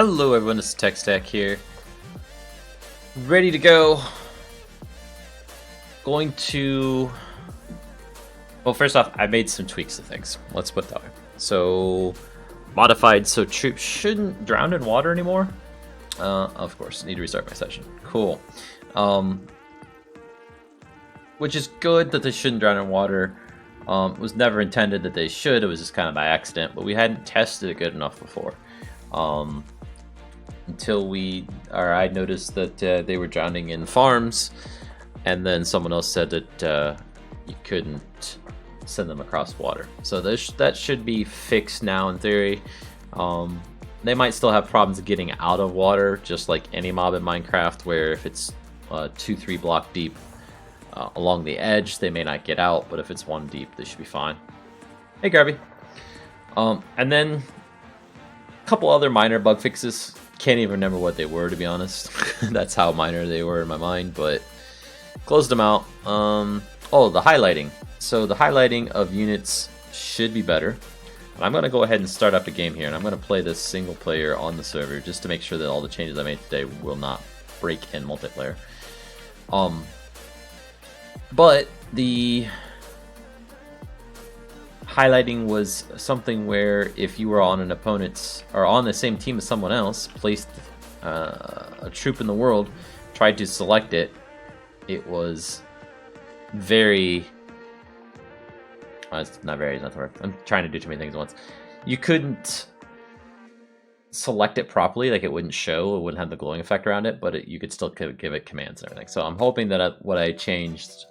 Hello everyone, it's TechStack here. Ready to go. Going to... Well, first off, I made some tweaks to things. Let's put it that way. So, modified so troops shouldn't drown in water anymore. Of course, need to restart my session. Cool. Which is good that they shouldn't drown in water. It was never intended that they should, it was just kind of by accident, but we hadn't tested it good enough before. Until I noticed that they were drowning in farms, and then someone else said that you couldn't send them across water. So that should be fixed now in theory. They might still have problems getting out of water, just like any mob in Minecraft, where if it's 2-3 block deep along the edge, they may not get out, but if it's 1 deep, they should be fine. Hey, Garby. And then a couple other minor bug fixes. Can't even remember what they were, to be honest. That's how minor they were in my mind, but closed them out. Oh, the highlighting. So the highlighting of units should be better. And I'm going to go ahead and start up a game here, and I'm going to play this single player on the server just to make sure that all the changes I made today will not break in multiplayer. But the highlighting was something where if you were on an opponent's or on the same team as someone else, placed a troop in the world, tried to select it, it was very... it's not very, it's not the word. I'm trying to do too many things at once. You couldn't select it properly, like it wouldn't show, it wouldn't have the glowing effect around it, but you could still give it commands and everything. So I'm hoping that what I changed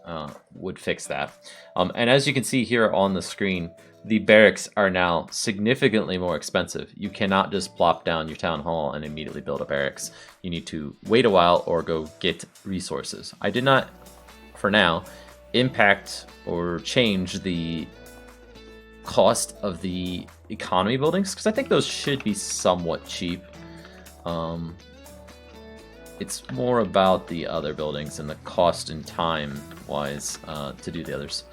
would fix that. And as you can see here on the screen, the barracks are now significantly more expensive. You cannot just plop down your town hall and immediately build a barracks. You need to wait a while or go get resources. I did not, for now, impact or change the cost of the economy buildings, because I think those should be somewhat cheap. It's more about the other buildings and the cost and time wise to do the others.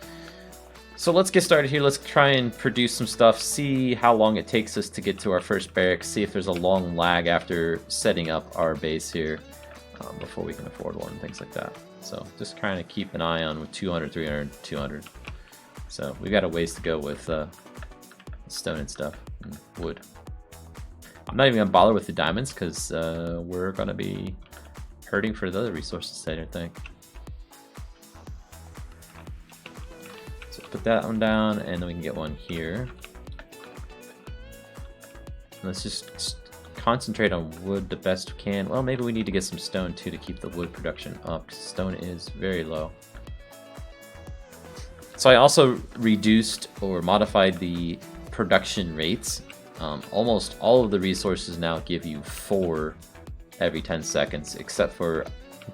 So let's get started here. Let's try and produce some stuff, see how long it takes us to get to our first barracks, see if there's a long lag after setting up our base here before we can afford one and things like that. So just kind of keep an eye on with 200, 300, 200. So we've got a ways to go with stone and stuff and wood. I'm not even gonna bother with the diamonds because we're gonna be hurting for the other resources today, I think. So put that one down, and then we can get one here. Let's just concentrate on wood the best we can. Well, maybe we need to get some stone too to keep the wood production up, because stone is very low. So I also reduced or modified the production rates. Almost all of the resources now give you 4 every 10 seconds, except for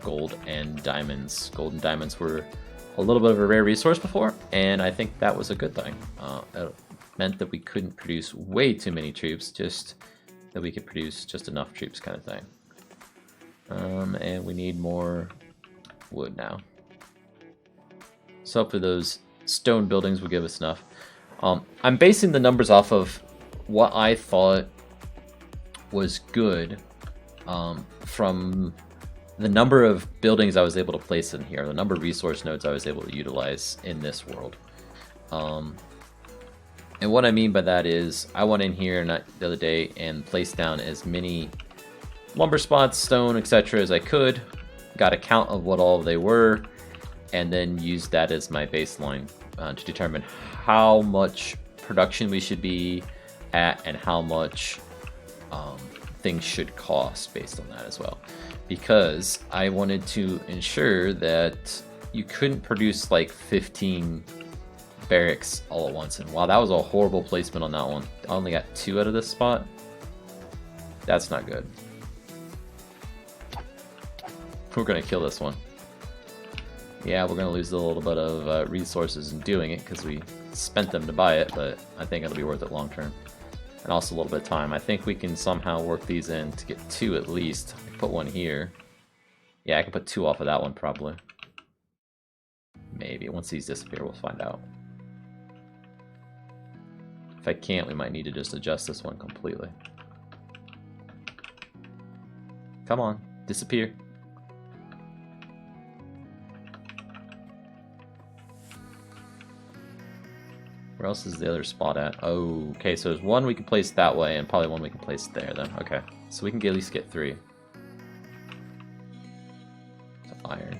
gold and diamonds. Gold and diamonds were a little bit of a rare resource before, and I think that was a good thing. It meant that we couldn't produce way too many troops, just that we could produce just enough troops kind of thing. And we need more wood now. So hopefully those stone buildings will give us enough. I'm basing the numbers off of what I thought was good from the number of buildings I was able to place in here, the number of resource nodes I was able to utilize in this world. And what I mean by that is I went in here the other day and placed down as many lumber spots, stone, etc. as I could, got a count of what all they were, and then used that as my baseline to determine how much production we should be at and how much things should cost based on that as well. Because I wanted to ensure that you couldn't produce like 15 barracks all at once. And wow, that was a horrible placement on that one. I only got 2 out of this spot. That's not good. We're gonna kill this one. Yeah, we're going to lose a little bit of resources in doing it because we spent them to buy it, but I think it'll be worth it long term. And also a little bit of time. I think we can somehow work these in to get 2 at least. Put 1 here. Yeah, I can put 2 off of that one probably. Maybe. Once these disappear, we'll find out. If I can't, we might need to just adjust this one completely. Come on, disappear. Where else is the other spot at? Oh, okay, so there's one we can place that way, and probably one we can place there then. Okay, so we can at least get 3. So iron.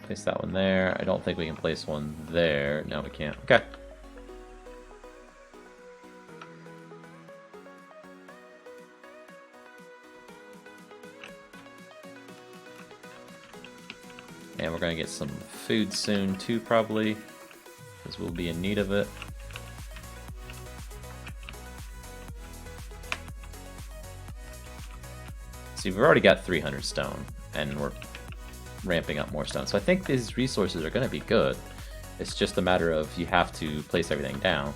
Place that one there. I don't think we can place one there. No, we can't. Okay. And we're going to get some food soon too, probably, because we'll be in need of it. See, we've already got 300 stone, and we're ramping up more stone. So I think these resources are going to be good. It's just a matter of you have to place everything down.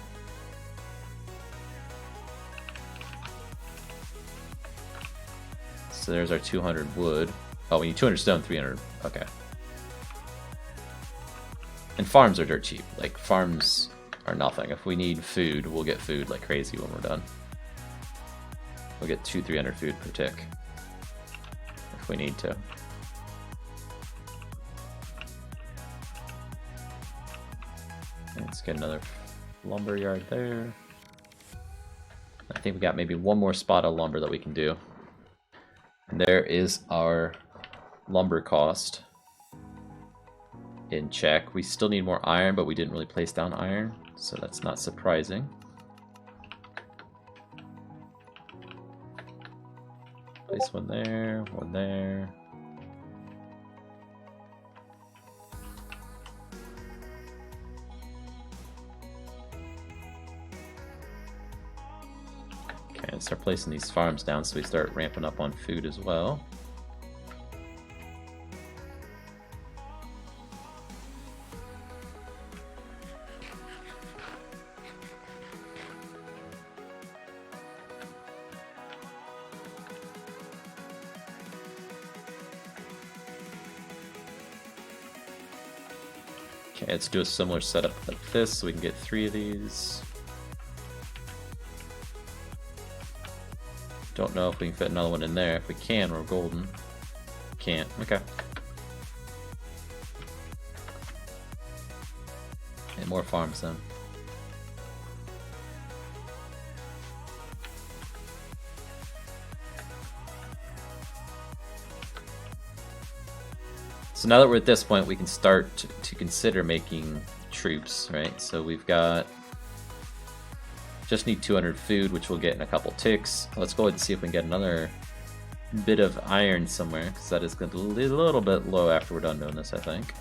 So there's our 200 wood. Oh, we need 200 stone, 300. Okay. And farms are dirt cheap. Like, farms are nothing. If we need food, we'll get food like crazy when we're done. We'll get 200-300 food per tick. If we need to. Let's get another lumber yard there. I think we got maybe one more spot of lumber that we can do. And there is our lumber cost in check. We still need more iron, but we didn't really place down iron, so that's not surprising. Place one there, one there. Okay, let's start placing these farms down so we start ramping up on food as well. Okay, let's do a similar setup like this so we can get 3 of these. Don't know if we can fit another one in there. If we can, we're golden. Can't. Okay. And more farms then. So now that we're at this point, we can start to consider making troops, right? So we've got... just need 200 food, which we'll get in a couple ticks. Let's go ahead and see if we can get another bit of iron somewhere, because that is going to be a little bit low after we're done doing this, I think.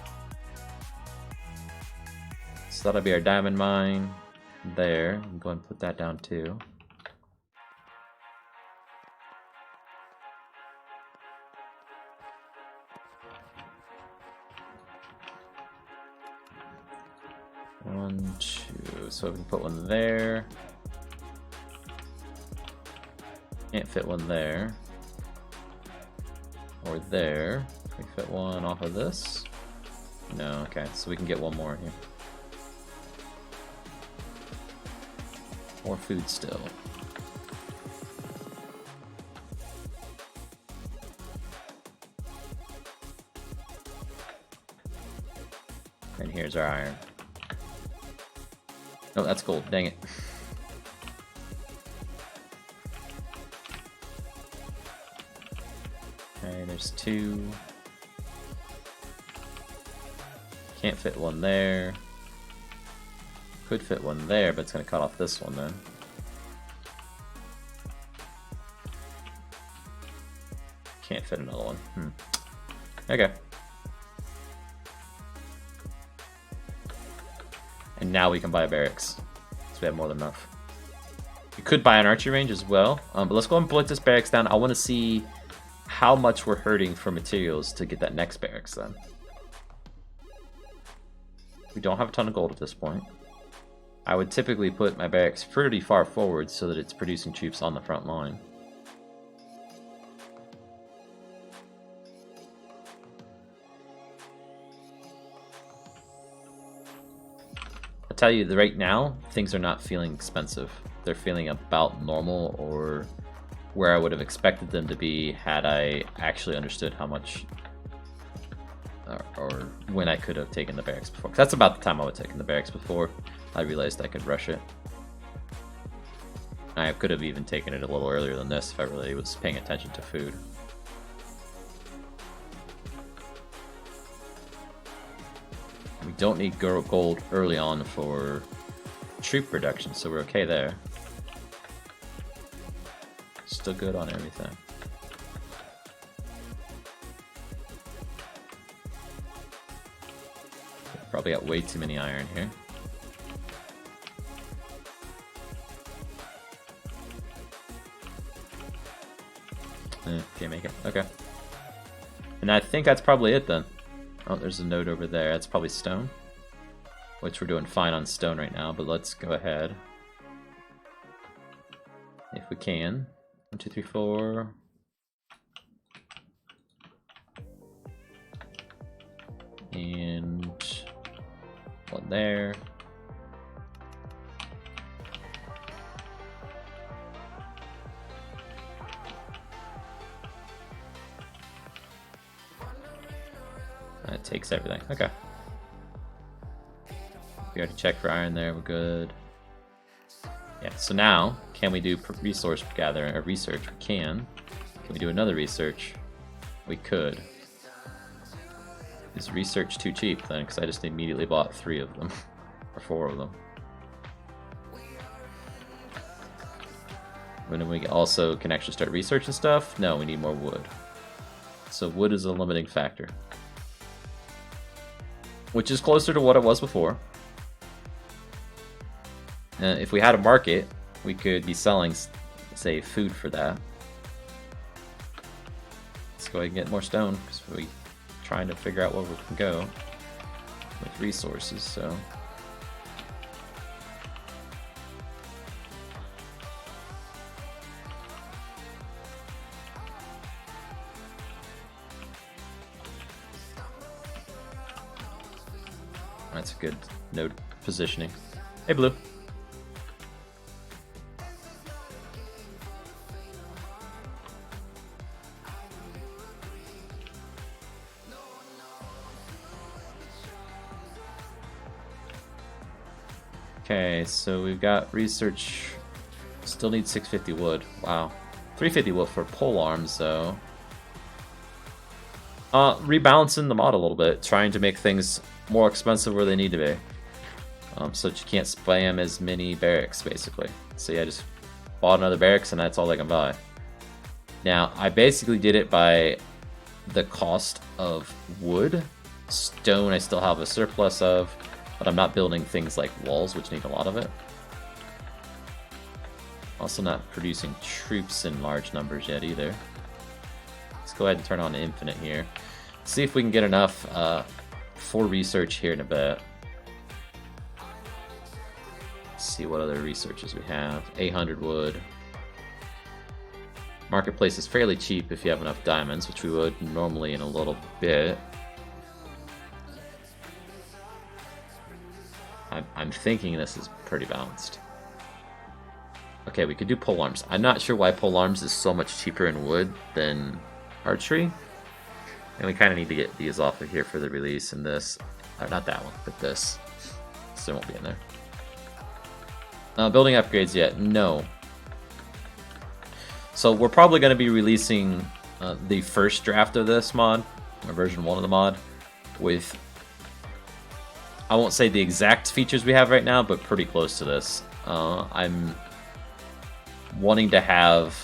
So that'll be our diamond mine there. I'm going to put that down too. One, two, so we can put one there. Can't fit one there. Or there. Can we fit one off of this? No, okay, so we can get one more here. More food still. And here's our iron. Oh, that's gold, dang it. Okay, there's 2. Can't fit one there. Could fit one there, but it's going to cut off this one then. Can't fit another one. Okay. And now we can buy a barracks. So we have more than enough. We could buy an archery range as well. But let's go and put this barracks down. I want to see how much we're hurting for materials to get that next barracks then. We don't have a ton of gold at this point. I would typically put my barracks pretty far forward so that it's producing troops on the front line. I'll tell you, right now, things are not feeling expensive. They're feeling about normal or where I would have expected them to be had I actually understood how much or when I could have taken the barracks before. 'Cause that's about the time I would have taken the barracks before I realized I could rush it. I could have even taken it a little earlier than this if I really was paying attention to food. We don't need gold early on for troop production, so we're okay there. Still good on everything. Probably got way too many iron here. Can't make it. Okay. And I think that's probably it then. Oh, there's a node over there. That's probably stone. Which we're doing fine on stone right now, but let's go ahead. If we can. 1, 2, 3, 4. And one there. That takes everything. Okay. We already checked for iron there. We're good. Yeah. So now, can we do resource gathering or research? We can. Can we do another research? We could. Is research too cheap then? Because I just immediately bought 3 of them. Or 4 of them. When we also can actually start researching stuff? No, we need more wood. So wood is a limiting factor. Which is closer to what it was before. If we had a market, we could be selling, say, food for that. Let's go ahead and get more stone, because we're trying to figure out where we can go with resources, so... That's a good node positioning. Hey, Blue. Okay, so we've got research. Still need 650 wood. Wow. 350 wood for pole arms, though. Rebalancing the mod a little bit, trying to make things more expensive where they need to be. So that you can't spam as many barracks, basically. So yeah, I just bought another barracks and that's all I can buy. Now, I basically did it by the cost of wood. Stone I still have a surplus of, but I'm not building things like walls, which need a lot of it. Also not producing troops in large numbers yet either. Let's go ahead and turn on infinite here. See if we can get enough for research here in a bit. Let's see what other researches we have. 800 wood. Marketplace is fairly cheap if you have enough diamonds, which we would normally in a little bit. I'm thinking this is pretty balanced. Okay, we could do pole arms. I'm not sure why pole arms is so much cheaper in wood than archery. And we kind of need to get these off of here for the release and this. Not that one, but this. So it won't be in there. Building upgrades yet? No. So we're probably going to be releasing the first draft of this mod, or version 1 of the mod, with, I won't say the exact features we have right now, but pretty close to this. I'm wanting to have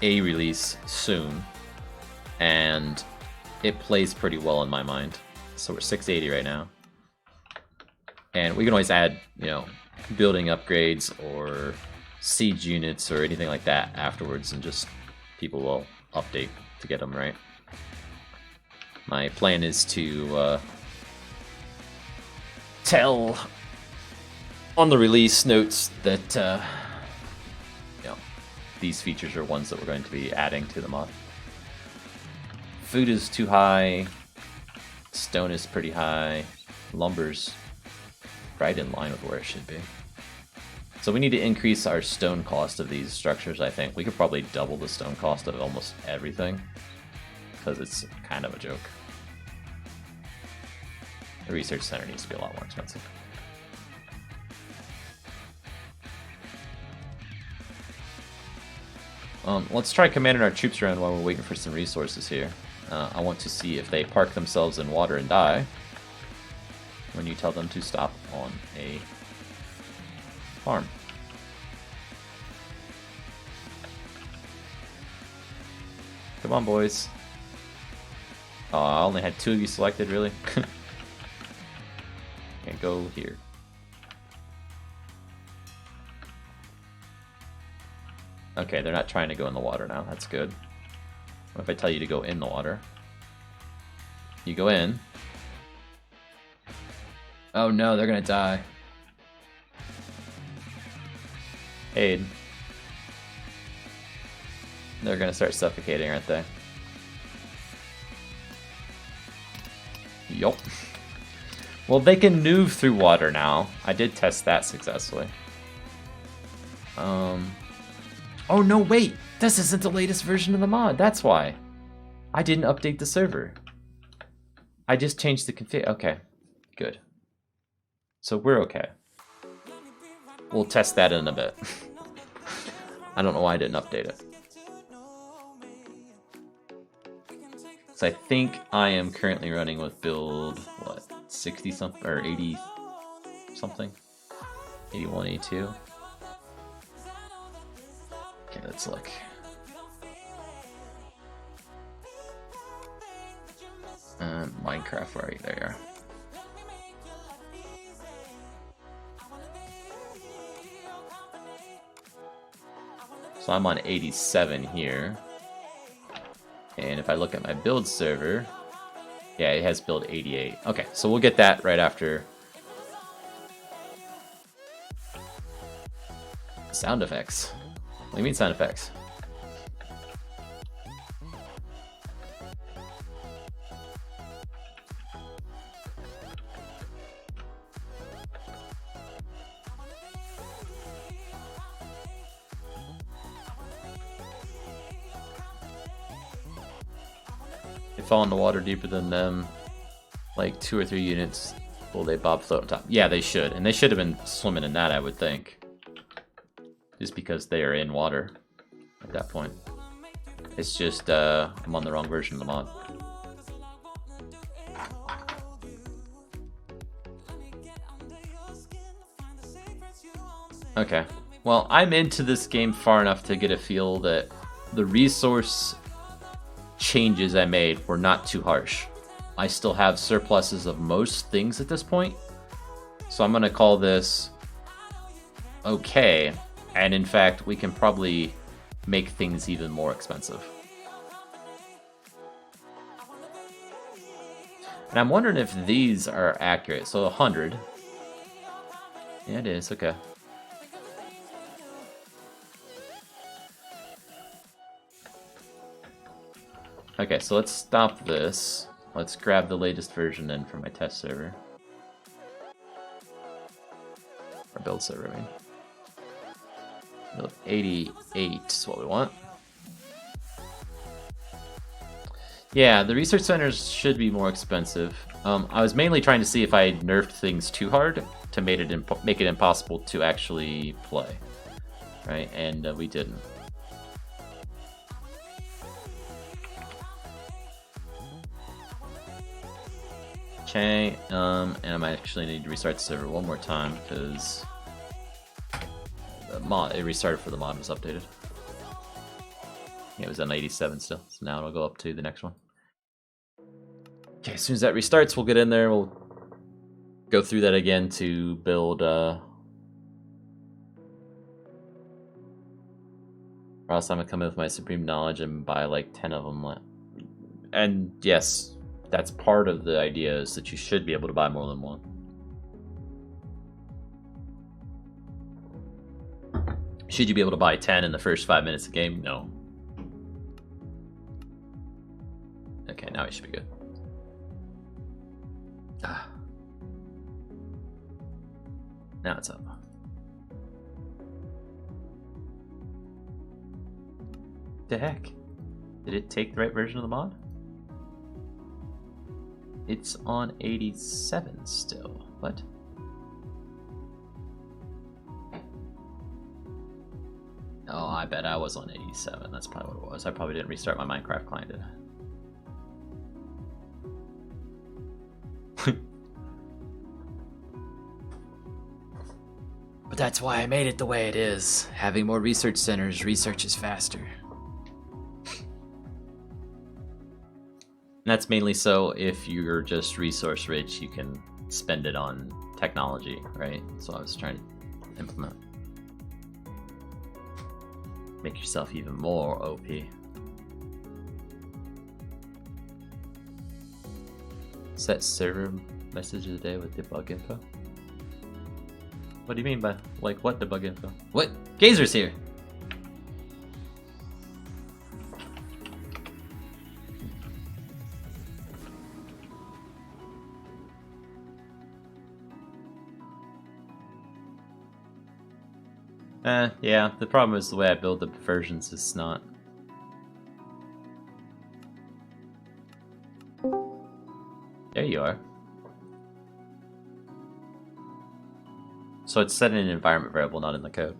a release soon, and it plays pretty well in my mind. So we're 680 right now. And we can always add, you know, building upgrades or siege units or anything like that afterwards, and just people will update to get them right. My plan is to tell on the release notes that you know, these features are ones that we're going to be adding to the mod. Food is too high, stone is pretty high, lumber's right in line with where it should be. So we need to increase our stone cost of these structures, I think. We could probably double the stone cost of almost everything, because it's kind of a joke. The research center needs to be a lot more expensive. Let's try commanding our troops around while we're waiting for some resources here. I want to see if they park themselves in water and die when you tell them to stop on a farm. Come on, boys. Oh, I only had 2 of you selected, really? Can't go here. Okay, they're not trying to go in the water now. That's good. What if I tell you to go in the water? You go in. Oh no, they're gonna die. Aid. They're gonna start suffocating, aren't they? Yup. Well, they can move through water now. I did test that successfully. Oh no, wait! This isn't the latest version of the mod, that's why. I didn't update the server. I just changed the config. Okay, good. So we're okay. We'll test that in a bit. I don't know why I didn't update it. So I think I am currently running with build, what, 60 something, or 80 something? 81, 82? Okay, let's look. Minecraft, where are you? There you are. So I'm on 87 here. And if I look at my build server, yeah, it has build 88. Okay, so we'll get that right after. Sound effects. What do you mean sound effects? They fall in the water deeper than them, like 2 or 3 units. Will they bob float on top? Yeah, they should, and they should have been swimming in that, I would think. Just because they are in water at that point. It's just, I'm on the wrong version of the mod. Okay, well, I'm into this game far enough to get a feel that the resource changes I made were not too harsh. I still have surpluses of most things at this point, so I'm gonna call this okay. And in fact, we can probably make things even more expensive. And I'm wondering if these are accurate. So 100. Yeah, it is. Okay. Okay, so let's stop this. Let's grab the latest version in from my test server. Or build server, I mean. 88 is what we want. Yeah, the research centers should be more expensive. I was mainly trying to see if I nerfed things too hard to make it impossible to actually play, right? And we didn't. Okay, and I might actually need to restart the server one more time because it restarted for the mod was updated. Yeah, it was on 87 still, so now it'll go up to the next one. Okay, as soon as that restarts, we'll get in there. We'll go through that again to build. Or else I'm gonna come in with my supreme knowledge and buy like 10 of them. And yes, that's part of the idea, is that you should be able to buy more than one. Should you be able to buy 10 in the first 5 minutes of the game? No. Okay, now it should be good. Now it's up. The heck? Did it take the right version of the mod? It's on 87 still. What? Oh, I bet I was on 87. That's probably what it was. I probably didn't restart my Minecraft client, did I? But that's why I made it the way it is. Having more research centers, research is faster. And that's mainly so if you're just resource rich, you can spend it on technology, right? So I was trying to implement. Make yourself even more OP. Set server message of the day with debug info. What do you mean by, like, what debug info? What? Gazer's here! Yeah, the problem is the way I build the versions is not. There you are. So it's set in an environment variable, not in the code.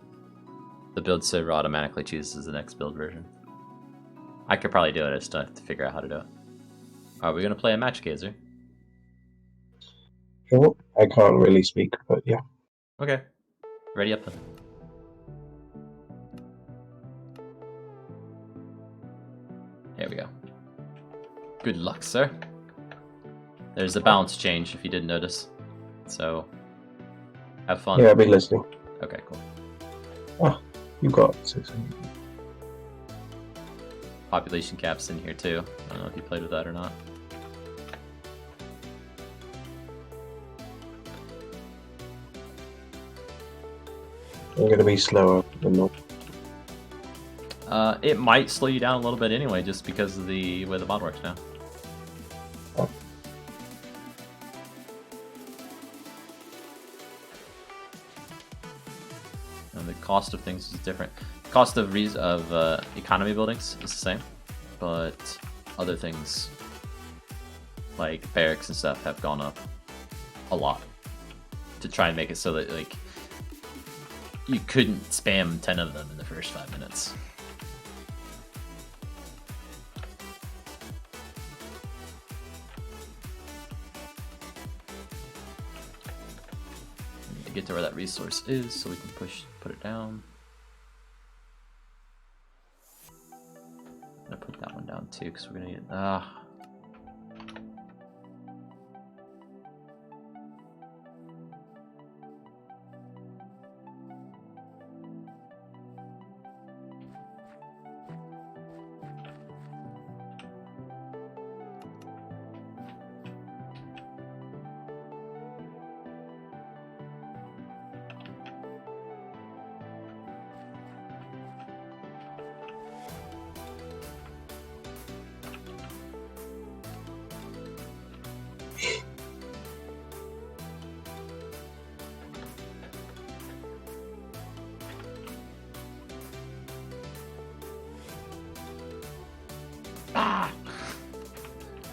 The build server automatically chooses the next build version. I could probably do it, I just have to figure out how to do it. Are we going to play a match, Gazer? Sure. I can't really speak, but yeah. Okay. Ready up then. There we go. Good luck, sir. There's a balance change if you didn't notice. So, have fun. Yeah, I'll be listening. Okay, cool. Ah, you got 600. Population caps in here too. I don't know if you played with that or not. I'm going to be slower than normal. It might slow you down a little bit anyway, just because of the way the mod works now. Oh. And the cost of things is different. The cost of economy buildings is the same, but other things like barracks and stuff have gone up a lot to try and make it so that like you couldn't spam 10 of them in the first 5 minutes. Get to where that resource is so we can put it down. I'm gonna put that one down too because we're gonna get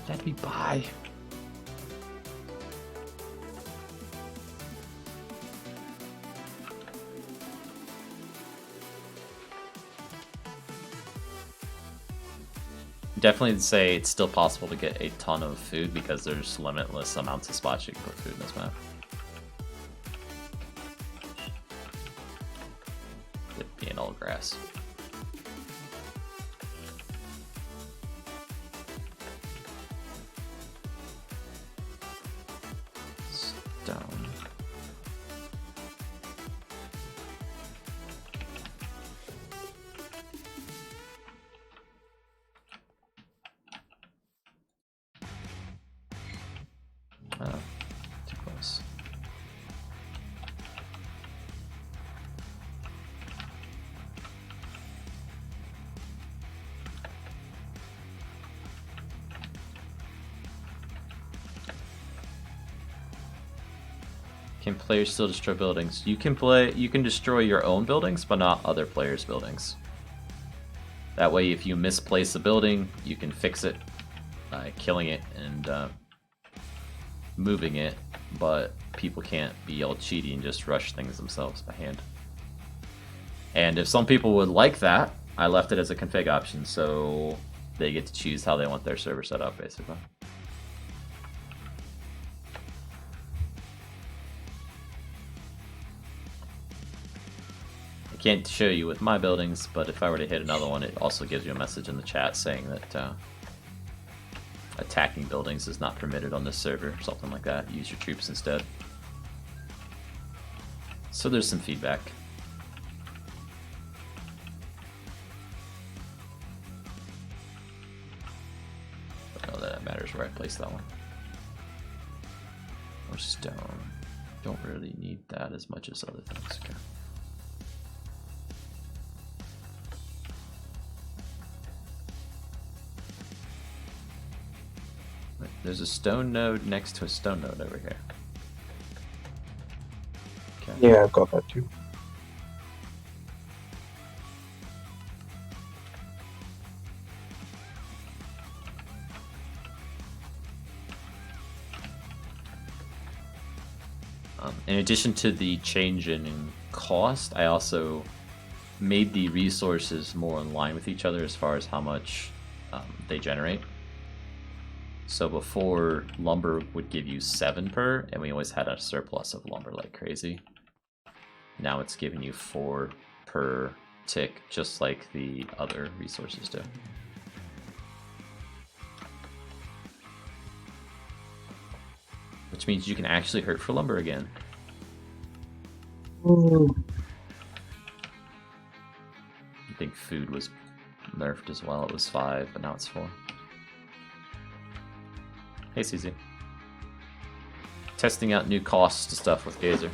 let me buy. Definitely say it's still possible to get a ton of food because there's limitless amounts of spots you can put food in this map. It being all grass. Stone. Oh, too close. Can players still destroy buildings? You can destroy your own buildings, but not other players' buildings. That way, if you misplace a building, you can fix it by killing it and moving it, but people can't be all cheaty and just rush things themselves by hand. And if some people would like that, I left it as a config option, so they get to choose how they want their server set up, basically. I can't show you with my buildings, but if I were to hit another one, it also gives you a message in the chat saying that attacking buildings is not permitted on this server, or something like that. Use your troops instead. So there's some feedback. I know that it matters where I place that one. Or stone. Don't really need that as much as other things. Okay. There's a stone node next to a stone node over here. Okay. Yeah, I've got that too. In addition to the change in cost, I also made the resources more in line with each other as far as how much they generate. So before, lumber would give you 7 per, and we always had a surplus of lumber like crazy. Now it's giving you 4 per tick, just like the other resources do. Which means you can actually hurt for lumber again. Ooh. I think food was nerfed as well. It was 5, but now it's 4. Hey, CZ. Testing out new costs to stuff with Gazer.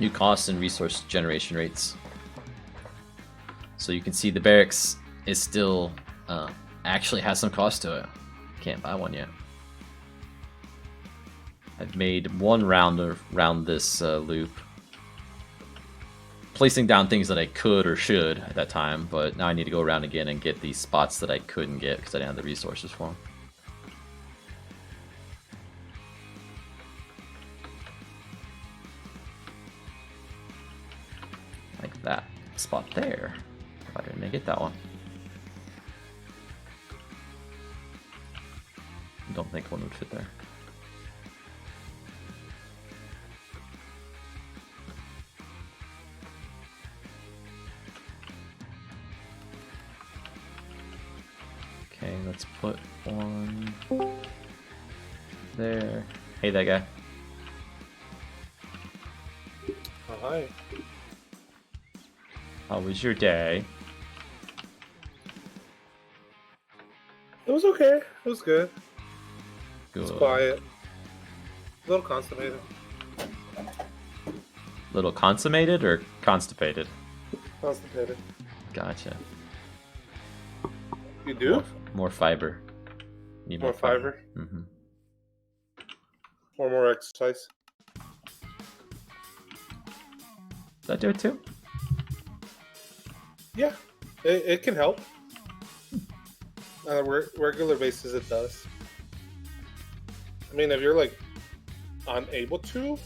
New costs and resource generation rates. So you can see the barracks is still actually has some cost to it. Can't buy one yet. I've made one round around this loop, placing down things that I could or should at that time, but now I need to go around again and get the spots that I couldn't get because I didn't have the resources for them. Like that spot there. Why didn't I get that one? Don't think one would fit there. Okay, let's put one there. Hey, that guy. Oh, hi. How was your day? It was okay. It was good. Good. It's quiet. A little constipated. Little consummated or constipated? Constipated. Gotcha. You do? More fiber. Need More fiber? Mm-hmm. Or more exercise? Does that do it too? Yeah. It can help. On a regular basis, it does. I mean, if you're, like, unable to...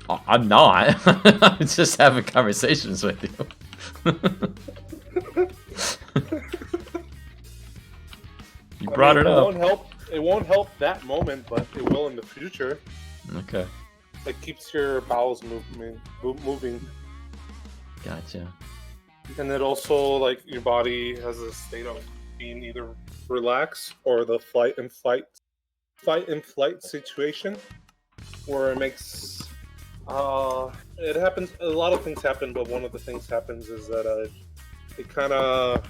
Oh, I'm not. I'm just having conversations with you. You brought it up. It won't help that moment, but it will in the future. Okay. It keeps your bowels moving. Gotcha. And it also, like, your body has a state of being either relaxed or the fight and flight situation, where it makes it happens. A lot of things happen, but one of the things happens is that it kind of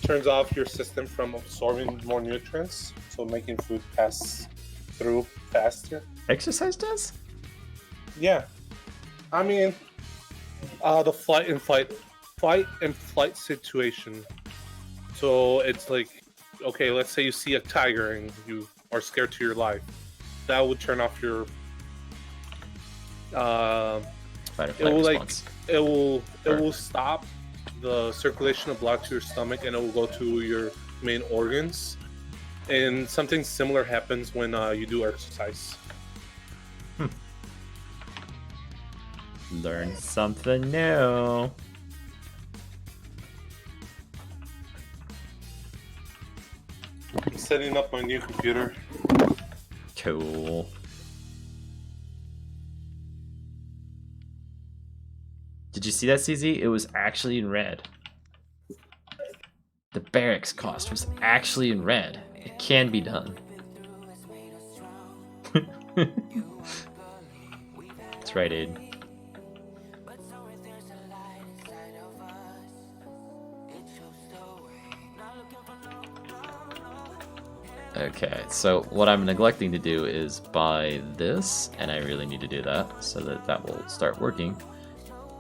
turns off your system from absorbing more nutrients, so making food pass through faster. Exercise does? Yeah, I mean, the fight and flight situation. So it's like, okay, let's say you see a tiger and you are scared to your life. That would turn off your fight or it flight will response. it will Or- stop the circulation of blood to your stomach, and it will go to your main organs. And something similar happens when you do exercise. Learn something new. I'm setting up my new computer. Cool. Did you see that, CZ? It was actually in red. The barracks cost was actually in red. It can be done. That's right, Aiden. Okay, so what I'm neglecting to do is buy this, and I really need to do that so that that will start working.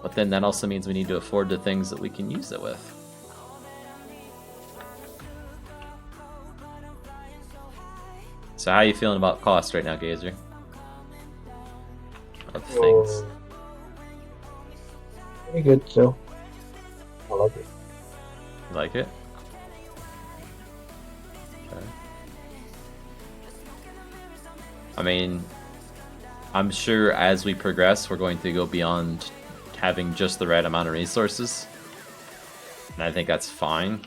But then that also means we need to afford the things that we can use it with. So how are you feeling about cost right now, Gazer? Of things. Pretty good still. I like it. You like it? Okay. I mean, I'm sure as we progress, we're going to go beyond having just the right amount of resources. And I think that's fine.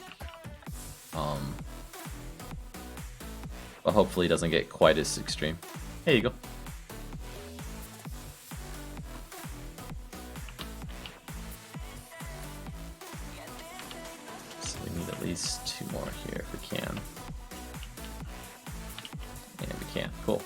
But hopefully it doesn't get quite as extreme. Here you go. So we need at least 2 more here if we can. And we can. Cool.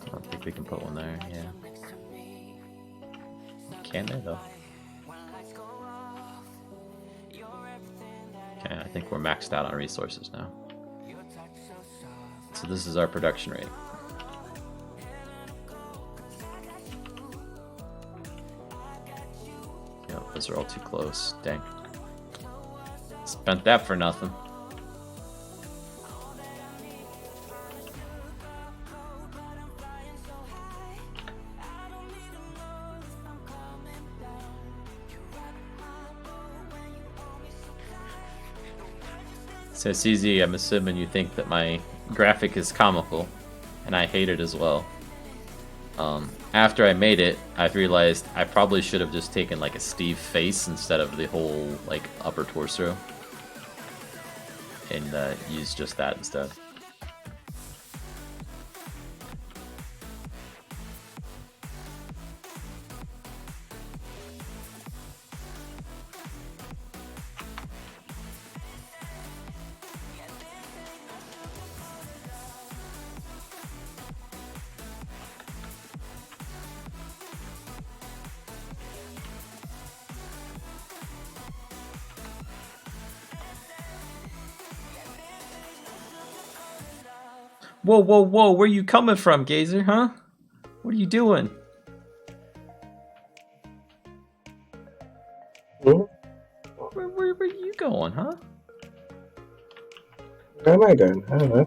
I don't think we can put one there, yeah. Can there though? Okay, I think we're maxed out on resources now. So this is our production rate. Yep, those are all too close. Dang. Spent that for nothing. So CZ, I'm assuming you think that my graphic is comical, and I hate it as well. After I made it, I've realized I probably should have just taken like a Steve face instead of the whole like upper torso, and used just that instead. Whoa, whoa, whoa, where you coming from, Gazer, huh? What are you doing? Hmm? Where are you going, huh? Where am I going? I don't know.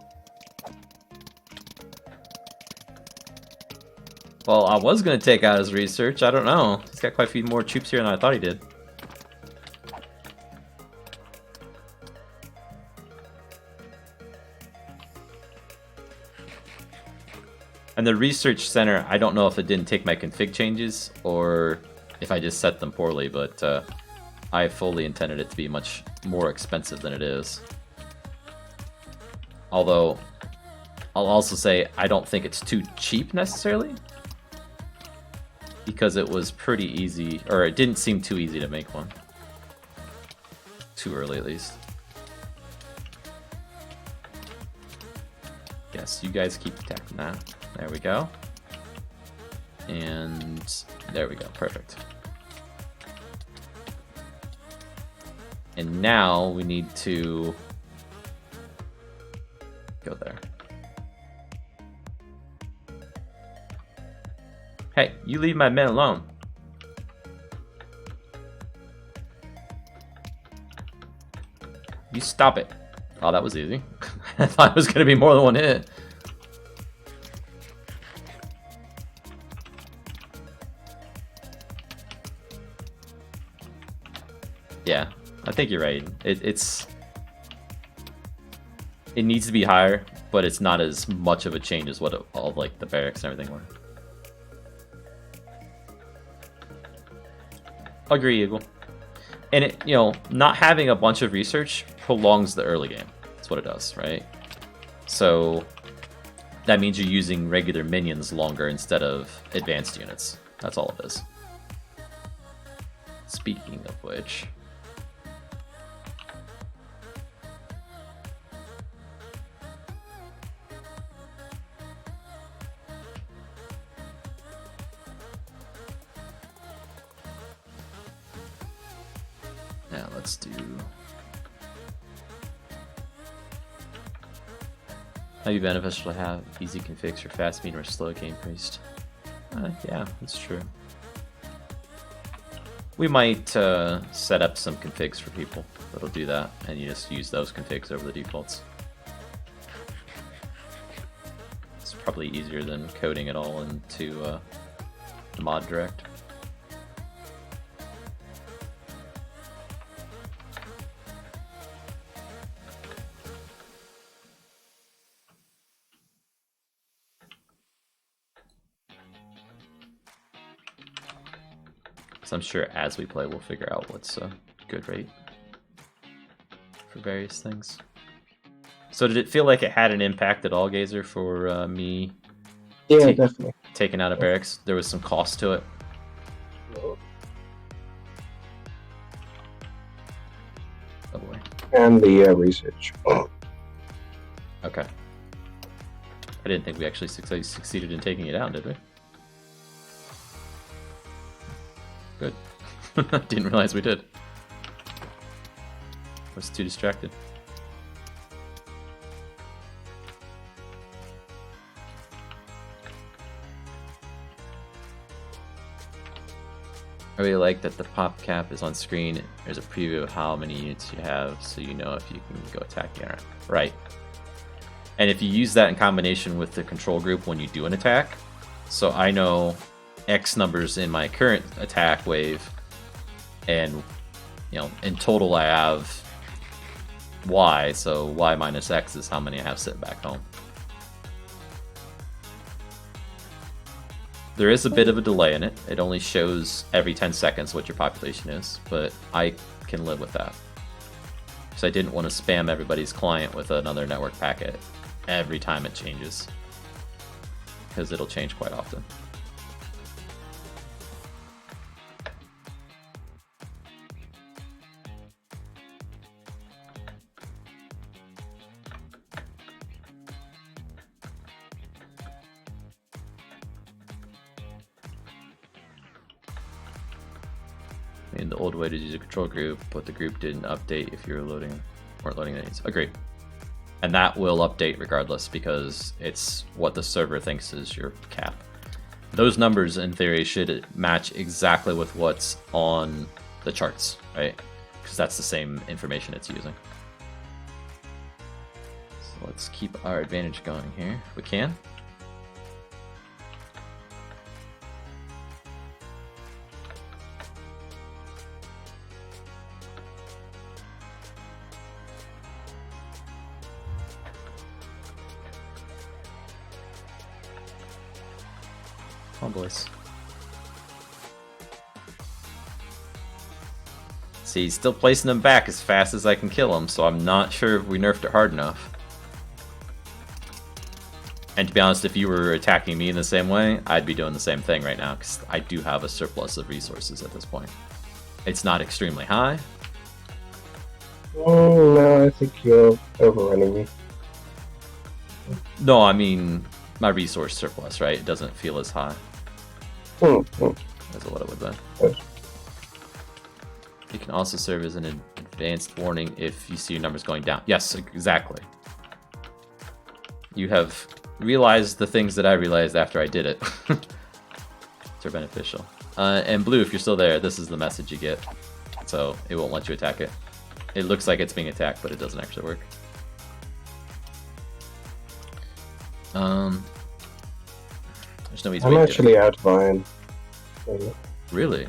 Well, I was going to take out his research. I don't know. He's got quite a few more troops here than I thought he did. And the research center, I don't know if it didn't take my config changes or if I just set them poorly, but I fully intended it to be much more expensive than it is. Although, I'll also say I don't think it's too cheap necessarily, because it was pretty easy, or it didn't seem too easy to make one. Too early at least. Yes, you guys keep attacking that. There we go. And there we go, perfect. And now we need to go there. Hey, you leave my men alone. You stop it. Oh, that was easy. I thought it was going to be more than one hit. Yeah, I think you're right. It needs to be higher, but it's not as much of a change as what all like the barracks and everything were. Agree, Eagle. And it, not having a bunch of research prolongs the early game. That's what it does, right? So that means you're using regular minions longer instead of advanced units. That's all it is. Speaking of which, now let's do... Might be beneficial to have easy configs for fast, medium, or slow game priest. Yeah, that's true. We might set up some configs for people that'll do that, and you just use those configs over the defaults. It's probably easier than coding it all into the mod direct. So I'm sure as we play, we'll figure out what's a good rate for various things. So did it feel like it had an impact at all, Gazer, for me? Yeah, definitely. Taking out a barracks? There was some cost to it? No. Oh boy. And the research. Okay. I didn't think we actually succeeded in taking it out, did we? Good. Didn't realize we did. Was too distracted. I really like that the pop cap is on screen. There's a preview of how many units you have, so you know if you can go attack the enemy. Right. And if you use that in combination with the control group when you do an attack, so I know X numbers in my current attack wave, and in total I have Y, so Y minus X is how many I have sitting back home. There is a bit of a delay in it. It only shows every 10 seconds what your population is, but I can live with that. So I didn't want to spam everybody's client with another network packet every time it changes, because it'll change quite often. In the old way to use a control group, but the group didn't update if you weren't loading any. Agreed. And that will update regardless, because it's what the server thinks is your cap. Those numbers in theory should match exactly with what's on the charts, right? Because that's the same information it's using. So let's keep our advantage going here if we can. Come on, boys. See, he's still placing them back as fast as I can kill them, so I'm not sure if we nerfed it hard enough. And to be honest, if you were attacking me in the same way, I'd be doing the same thing right now, because I do have a surplus of resources at this point. It's not extremely high. Oh, no, I think you're overrunning me. No, I mean my resource surplus, right? It doesn't feel as high. That's what it would be. Yes. It can also serve as an advanced warning if you see your numbers going down. Yes, exactly. You have realized the things that I realized after I did it. They're beneficial. And Blue, if you're still there, this is the message you get. So it won't let you attack it. It looks like it's being attacked, but it doesn't actually work. There's no easy I'm way to actually out of iron. Really?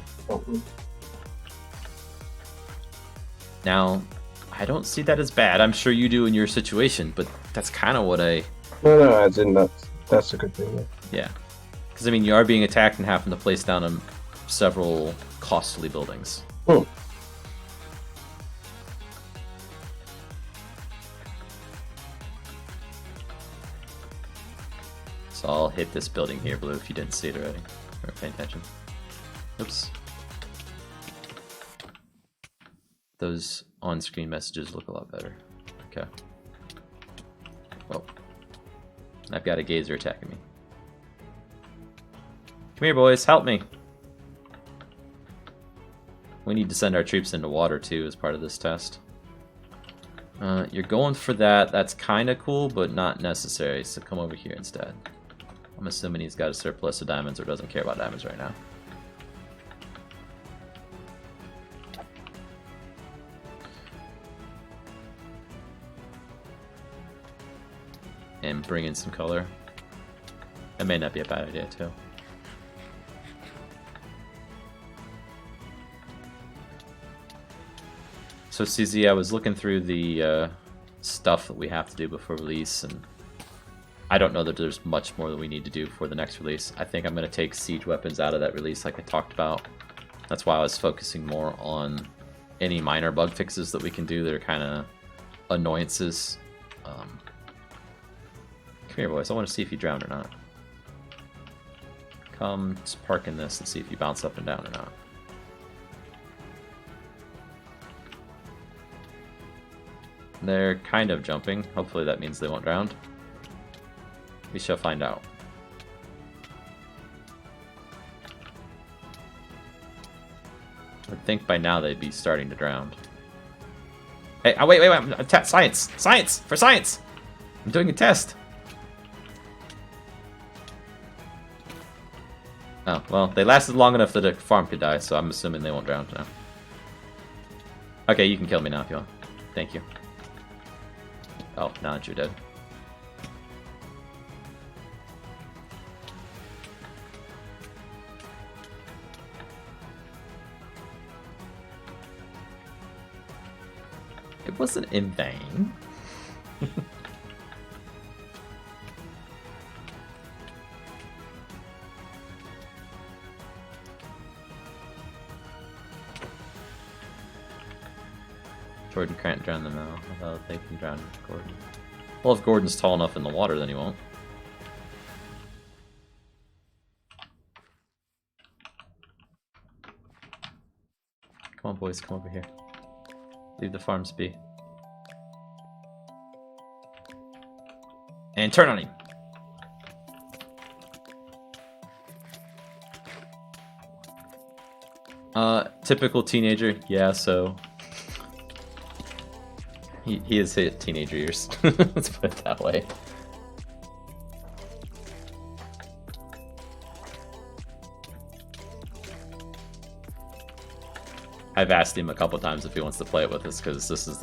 Now, I don't see that as bad. I'm sure you do in your situation, but that's kind of what I... No, as in that's a good thing. Yeah. Because, I mean, you are being attacked and having to place down several costly buildings. Hmm. So I'll hit this building here, Blue, if you didn't see it already. Or pay attention. Oops. Those on-screen messages look a lot better. Okay. Well, I've got a gazer attacking me. Come here, boys, help me! We need to send our troops into water, too, as part of this test. You're going for that. That's kind of cool, but not necessary, so come over here instead. I'm assuming he's got a surplus of diamonds or doesn't care about diamonds right now. And bring in some color. That may not be a bad idea, too. So CZ, I was looking through the stuff that we have to do before release, and I don't know that there's much more that we need to do for the next release. I think I'm going to take siege weapons out of that release like I talked about. That's why I was focusing more on any minor bug fixes that we can do that are kind of annoyances. Come here, boys. I want to see if you drowned or not. Come, just park in this and see if you bounce up and down or not. They're kind of jumping. Hopefully that means they won't drown. We shall find out. I would think by now they'd be starting to drown. Hey, oh, wait. Science! Science! For science! I'm doing a test! Oh, well, they lasted long enough that a farm could die, so I'm assuming they won't drown now. Okay, you can kill me now if you want. Thank you. Oh, now that you're dead. It wasn't in vain. Jordan can't drown them now, although they can drown Gordon. Well, if Gordon's tall enough in the water, then he won't. Come on, boys, come over here. Leave the farms be. And turn on him! Typical teenager, yeah, so... He has hit teenager years. Let's put it that way. I've asked him a couple times if he wants to play it with us, because this is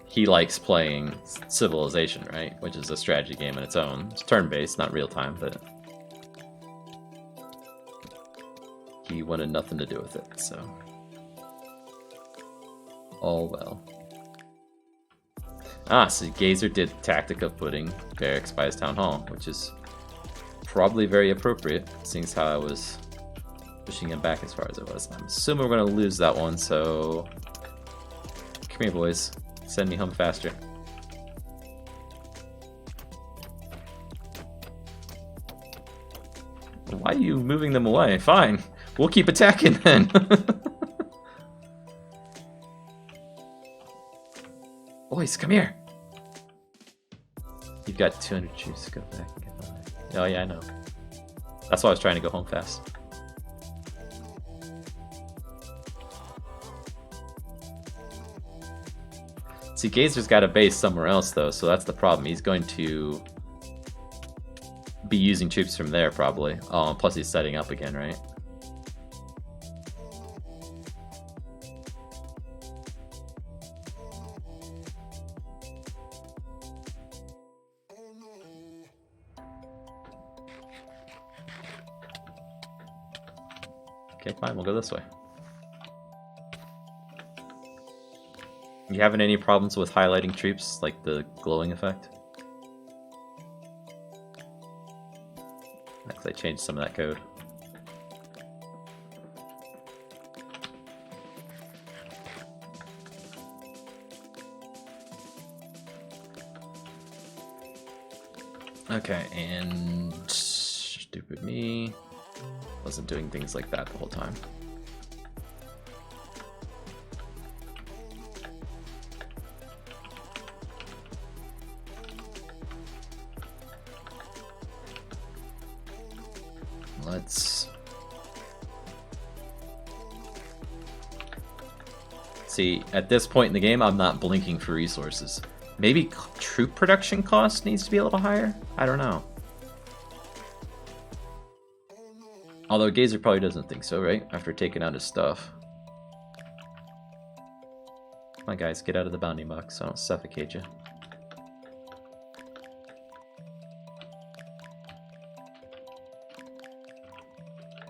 he likes playing Civilization, right? Which is a strategy game in its own. It's turn-based, not real-time, but... he wanted nothing to do with it, so... all well. Ah, so Gazer did the tactic of putting barracks by his town hall, which is probably very appropriate, seeing as how I was pushing him back as far as it was. I'm assuming we're going to lose that one, so... come here, boys. Send me home faster. Why are you moving them away? Fine. We'll keep attacking then. Boys, come here. You've got 200 troops. Go back. Oh yeah, I know. That's why I was trying to go home fast. See, Gazer's got a base somewhere else though, so that's the problem. He's going to be using troops from there probably. Oh, plus he's setting up again, right? Okay, fine, we'll go this way. You having any problems with highlighting troops, like the glowing effect? Because I changed some of that code. Okay, and stupid me. Wasn't doing things like that the whole time. Let's see. At this point in the game, I'm not blinking for resources. Maybe troop production cost needs to be a little higher? I don't know. Although Gazer probably doesn't think so, right? After taking out his stuff. Come on, guys, get out of the bounding box so I don't suffocate you.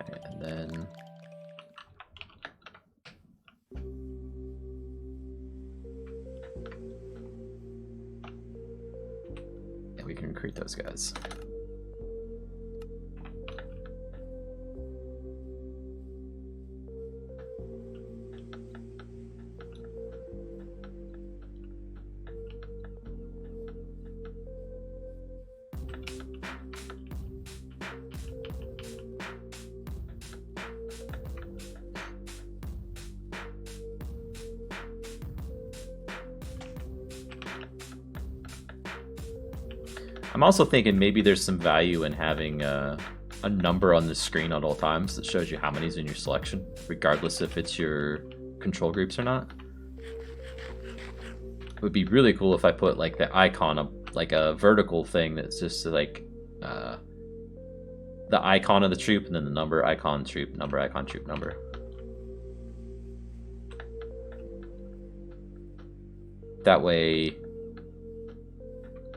Okay, and then... yeah, we can recruit those guys. I'm also thinking maybe there's some value in having a number on the screen at all times that shows you how many's in your selection, regardless if it's your control groups or not. It would be really cool if I put like the icon of like a vertical thing that's just like the icon of the troop and then the number, icon, troop, number, icon, troop, number. That way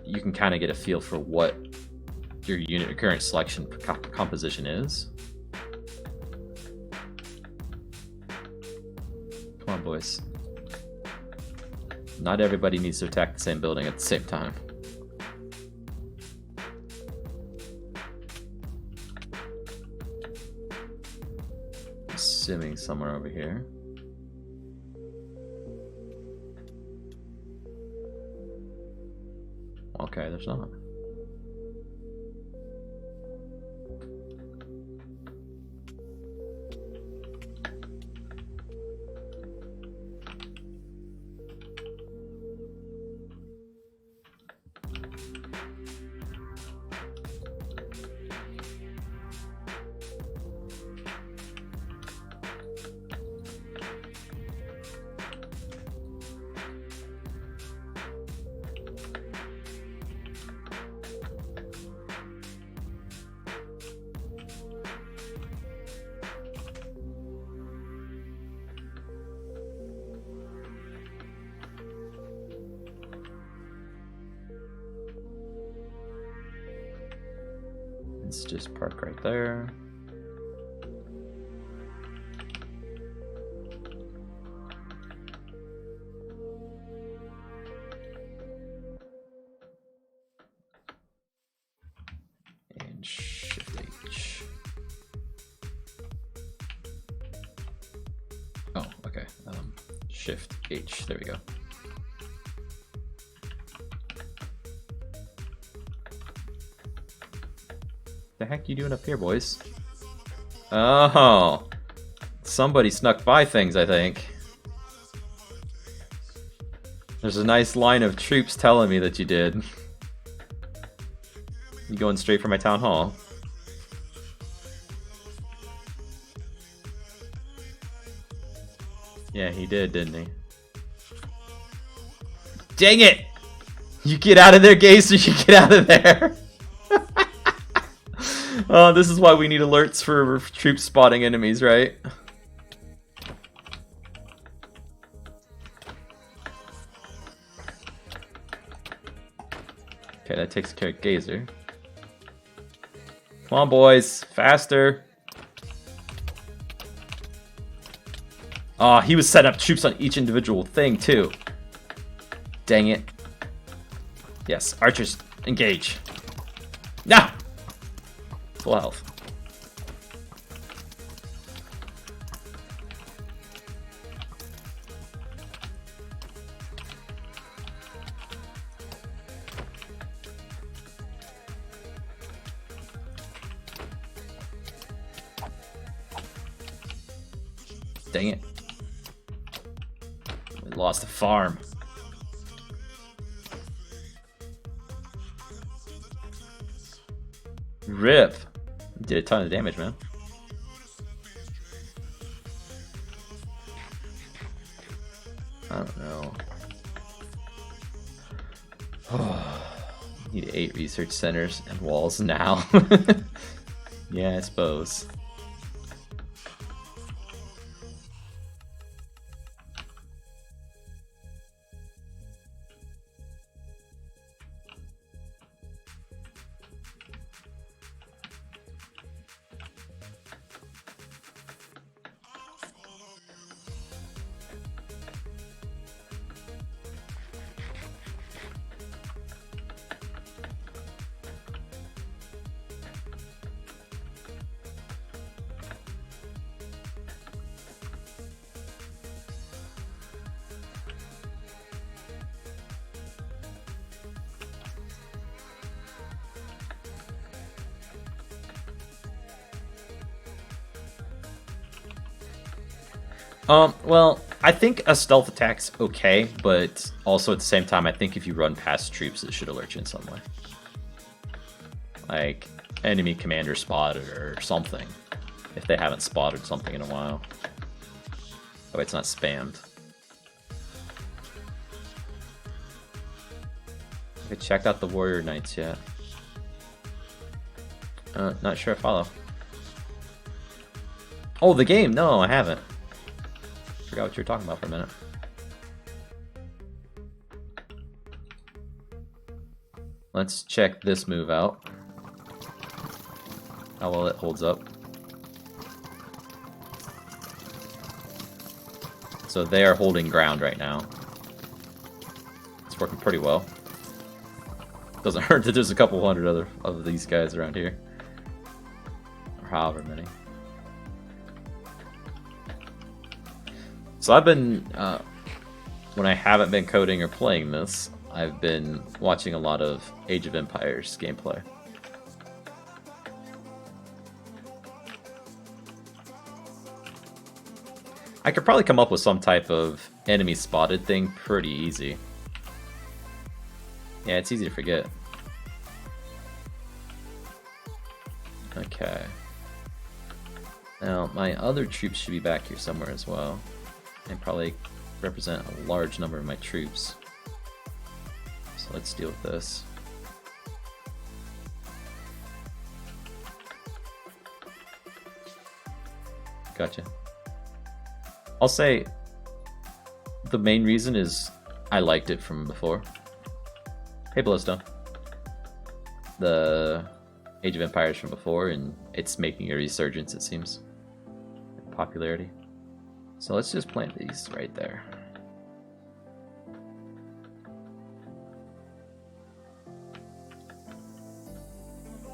you can kind of get a feel for what your unit or current selection composition is. Come on, boys. Not everybody needs to attack the same building at the same time. Assuming somewhere over here. Okay, there's not. Let's just park right there. And Shift H. Oh, okay. Shift H. There we go. The heck you doing up here, boys? Oh, somebody snuck by things, I think. There's a nice line of troops telling me that you did. You going straight for my town hall? Yeah, he did, didn't he? Dang it! You get out of there, Gazer, you get out of there! This is why we need alerts for troops spotting enemies, right? Okay, that takes care of Gazer. Come on, boys, faster. Oh, he was setting up troops on each individual thing, too. Dang it. Yes, archers, engage. No! Full health. Dang it. We lost the farm. Rip. Did a ton of damage, man. I don't know. Need 8 research centers and walls now. Yeah, I suppose. Well, I think a stealth attack's okay, but also at the same time, I think if you run past troops, it should alert you in some way. Like, enemy commander spotted or something, if they haven't spotted something in a while. Oh, it's not spammed. Have I checked out the warrior knights yet? Not sure I follow. Oh, the game? No, I haven't. Forgot what you were talking about for a minute. Let's check this move out. How well it holds up. So they are holding ground right now. It's working pretty well. Doesn't hurt that there's a couple hundred other of these guys around here. Or however many. So I've been, when I haven't been coding or playing this, I've been watching a lot of Age of Empires gameplay. I could probably come up with some type of enemy spotted thing pretty easy. Yeah, it's easy to forget. Okay. Now, my other troops should be back here somewhere as well. And probably represent a large number of my troops. So let's deal with this. Gotcha. I'll say the main reason is I liked it from before. Hey, Blowstone. The Age of Empires from before, and it's making a resurgence, it seems. Popularity. So let's just plant these right there.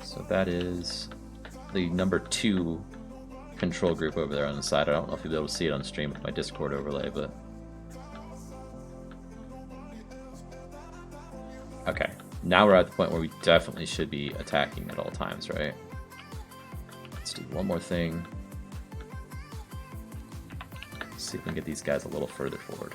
So that is the number 2 control group over there on the side. I don't know if you'll be able to see it on stream with my Discord overlay, but... Okay, now we're at the point where we definitely should be attacking at all times, right? Let's do one more thing. See if we can get these guys a little further forward.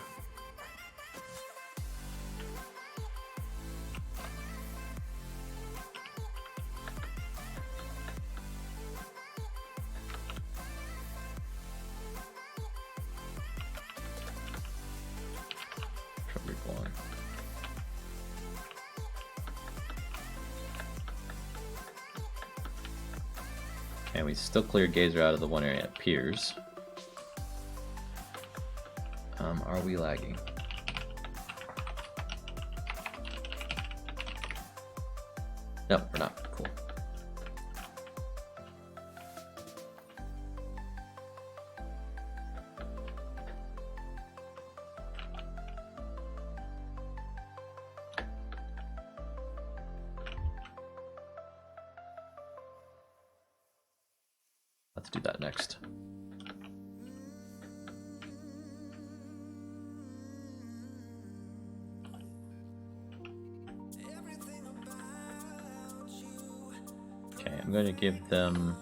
And we still cleared Gazer out of the one area at Piers. Are we lagging? No, we're not. Cool. do that next. Okay, I'm going to give them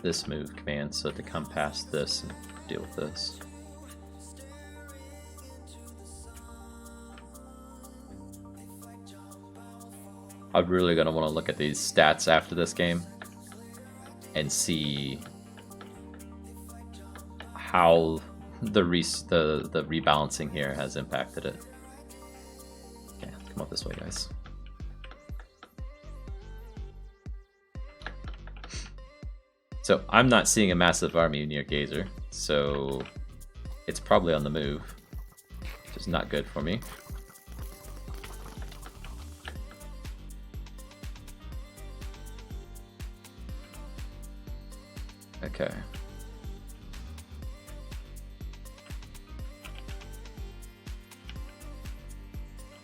this move command so to come past this and deal with this. I'm really going to want to look at these stats after this game and see how the rebalancing here has impacted it. Okay, come up this way, guys. So I'm not seeing a massive army near Gazer, so it's probably on the move, which is not good for me. Okay.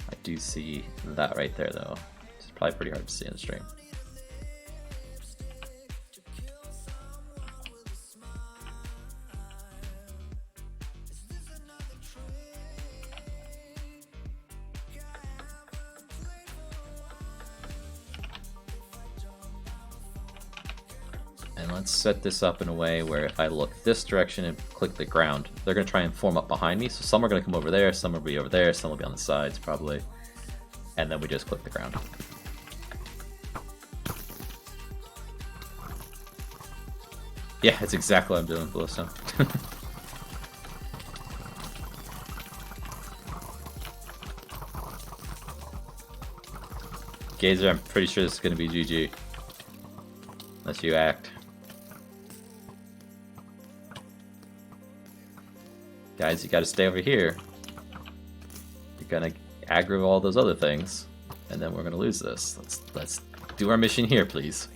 I do see that right there, though. It's probably pretty hard to see in the stream. And let's set this up in a way where if I look this direction and click the ground, they're going to try and form up behind me. So some are going to come over there, some will be over there, some will be on the sides probably. And then we just click the ground. Yeah, it's exactly what I'm doing, Ballista. Gazer, I'm pretty sure this is going to be GG. Unless you act. Guys, you gotta stay over here. You're gonna aggro all those other things, and then we're gonna lose this. Let's do our mission here, please.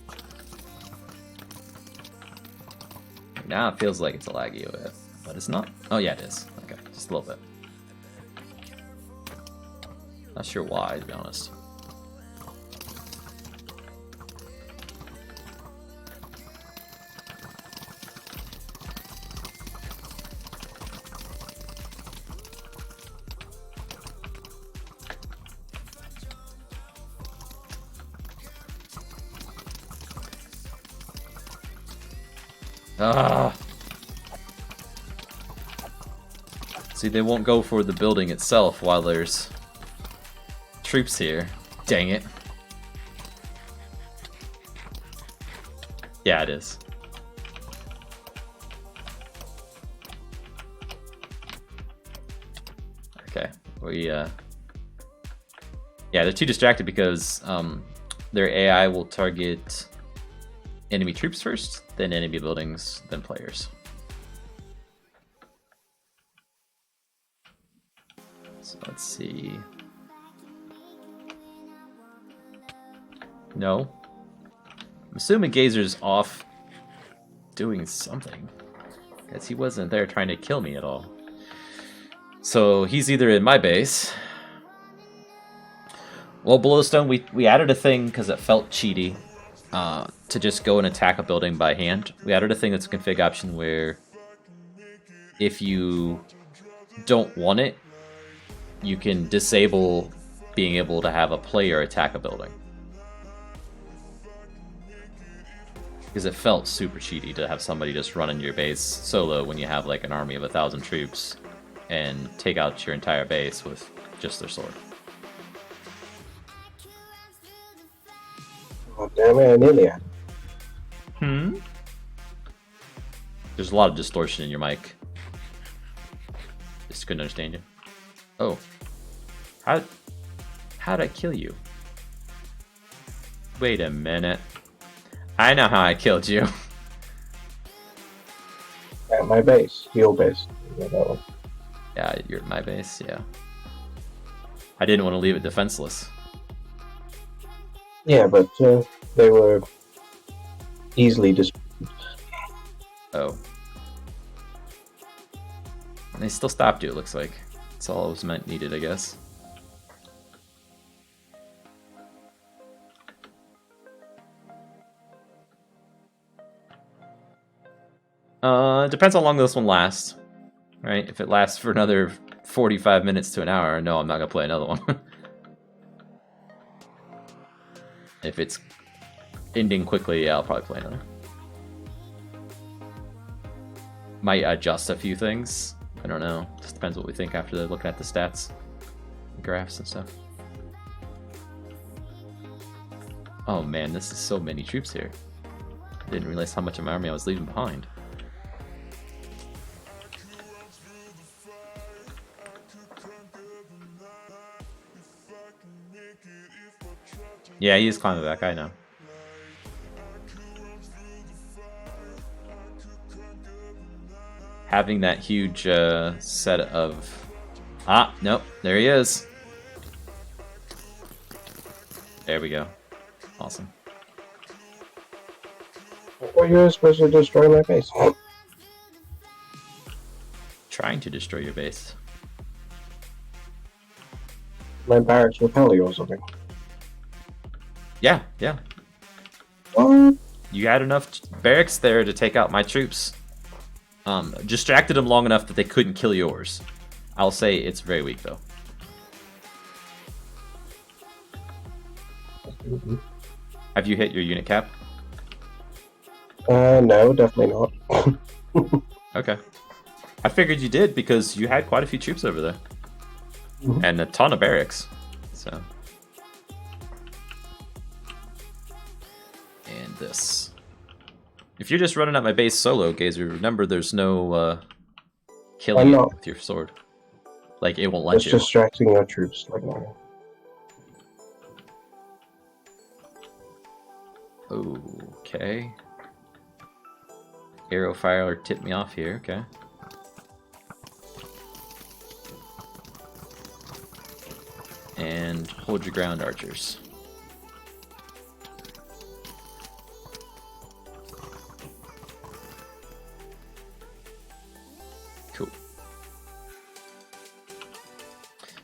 Now it feels like it's a laggy a bit, but it's not. Oh yeah, it is. Okay, just a little bit. Not sure why, to be honest. Ah. See, they won't go for the building itself while there's troops here. Dang it. Yeah, it is. Okay, yeah, they're too distracted because their AI will target enemy troops first, then enemy buildings, then players. So let's see. No. I'm assuming Gazer's off doing something, because he wasn't there trying to kill me at all. So he's either in my base. Well, Bellowstone, we added a thing because it felt cheaty. To just go and attack a building by hand. We added a thing that's a config option where if you don't want it, you can disable being able to have a player attack a building. Because it felt super cheaty to have somebody just run in your base solo when you have like an army of 1,000 troops and take out your entire base with just their sword. Oh, damn it, I nearly had it. There's a lot of distortion in your mic. Just couldn't understand you. Oh. How'd I kill you? Wait a minute. I know how I killed you. At my base. Your base. Yeah, you're at my base, yeah. I didn't want to leave it defenseless. Yeah, but they were easily just. Oh. And they still stopped you, it looks like. That's all it was needed, I guess. It depends how long this one lasts, right? If it lasts for another 45 minutes to an hour, no, I'm not gonna play another one. If it's ending quickly, yeah, I'll probably play another. Might adjust a few things. I don't know. Just depends what we think after looking at the stats, the graphs and stuff. Oh man, this is so many troops here. I didn't realize how much of my army I was leaving behind. Yeah, he is climbing back, I know. Having that huge set of... Ah, nope, there he is. There we go. Awesome. Well, you're supposed to destroy my base. Trying to destroy your base. My barracks repel you or something. Yeah, yeah. What? You had enough barracks there to take out my troops. Distracted them long enough that they couldn't kill yours. I'll say it's very weak, though. Have you hit your unit cap? No, definitely not. Okay. I figured you did because you had quite a few troops over there. Mhm. And a ton of barracks. So. And this. If you're just running at my base solo, Gazer, remember there's no killing I'm it not. with your sword. Like, it won't let It's you. distracting your troops like that. Okay. Arrow fire tipped me off here, okay. And hold your ground, archers. Cool.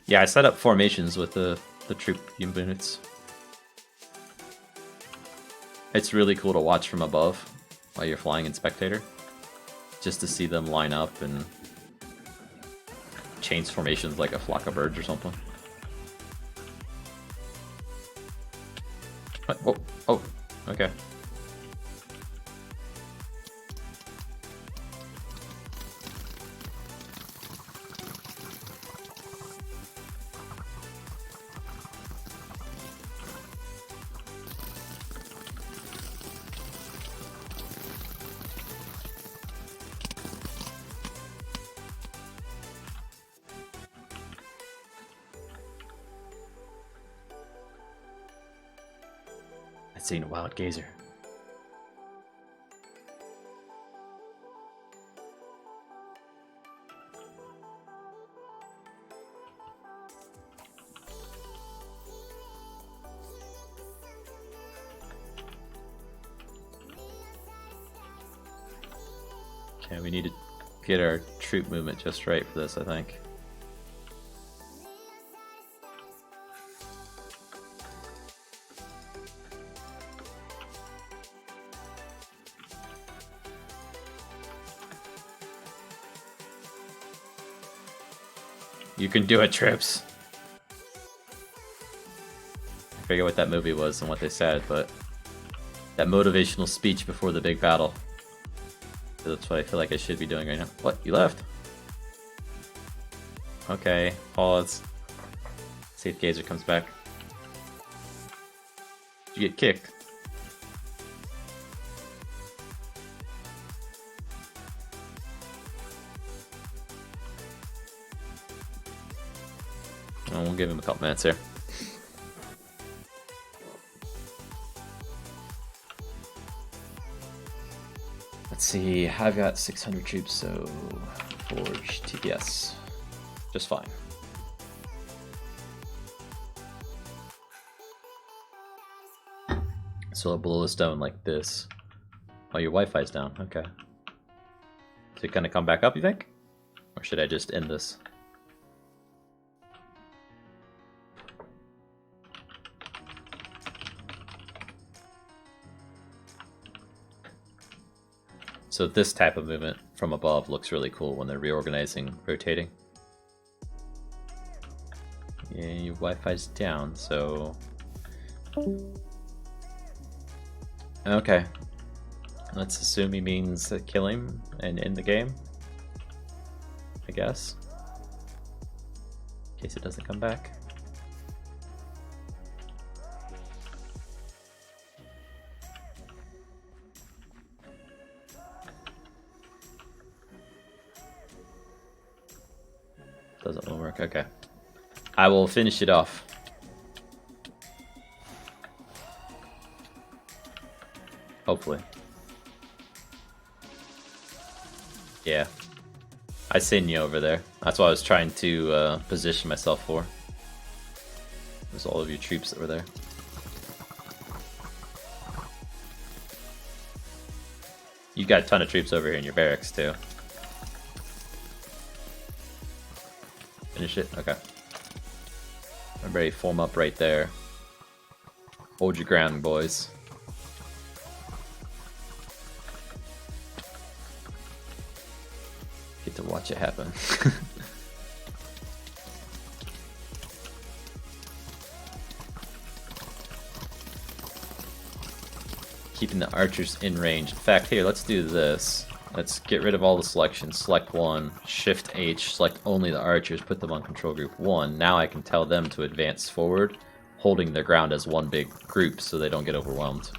Yeah, I set up formations with the troop units. It's really cool to watch from above while you're flying in spectator. Just to see them line up and change formations like a flock of birds or something. What? Oh, okay. I've seen a wild gazer. Okay, we need to get our troop movement just right for this, I think. You can do it, troops. I forget what that movie was and what they said, but that motivational speech before the big battle. That's what I feel like I should be doing right now. What? You left? Okay, pause. See if Gazer comes back. Did you get kicked? Oh, we'll give him a couple minutes here. Let's see, I've got 600 troops, so forge TPS. Just fine. So I'll blow this down like this. Oh, your Wi-Fi's down, okay. Is it gonna come back up, you think? Or should I just end this? So this type of movement from above looks really cool when they're reorganizing, rotating. Yeah, your Wi-Fi's down, so... Okay. Let's assume he means kill him and end the game. I guess. In case it doesn't come back. Doesn't work, okay. I will finish it off. Hopefully. Yeah. I seen you over there. That's what I was trying to position myself for. There's all of your troops that were there. You got a ton of troops over here in your barracks too. Finish it? Okay. Everybody form up right there. Hold your ground, boys. Get to watch it happen. Keeping the archers in range. In fact, here, let's do this. Let's get rid of all the selections. Select one, Shift H, select only the archers, put them on control group 1. Now I can tell them to advance forward, holding their ground as one big group so they don't get overwhelmed.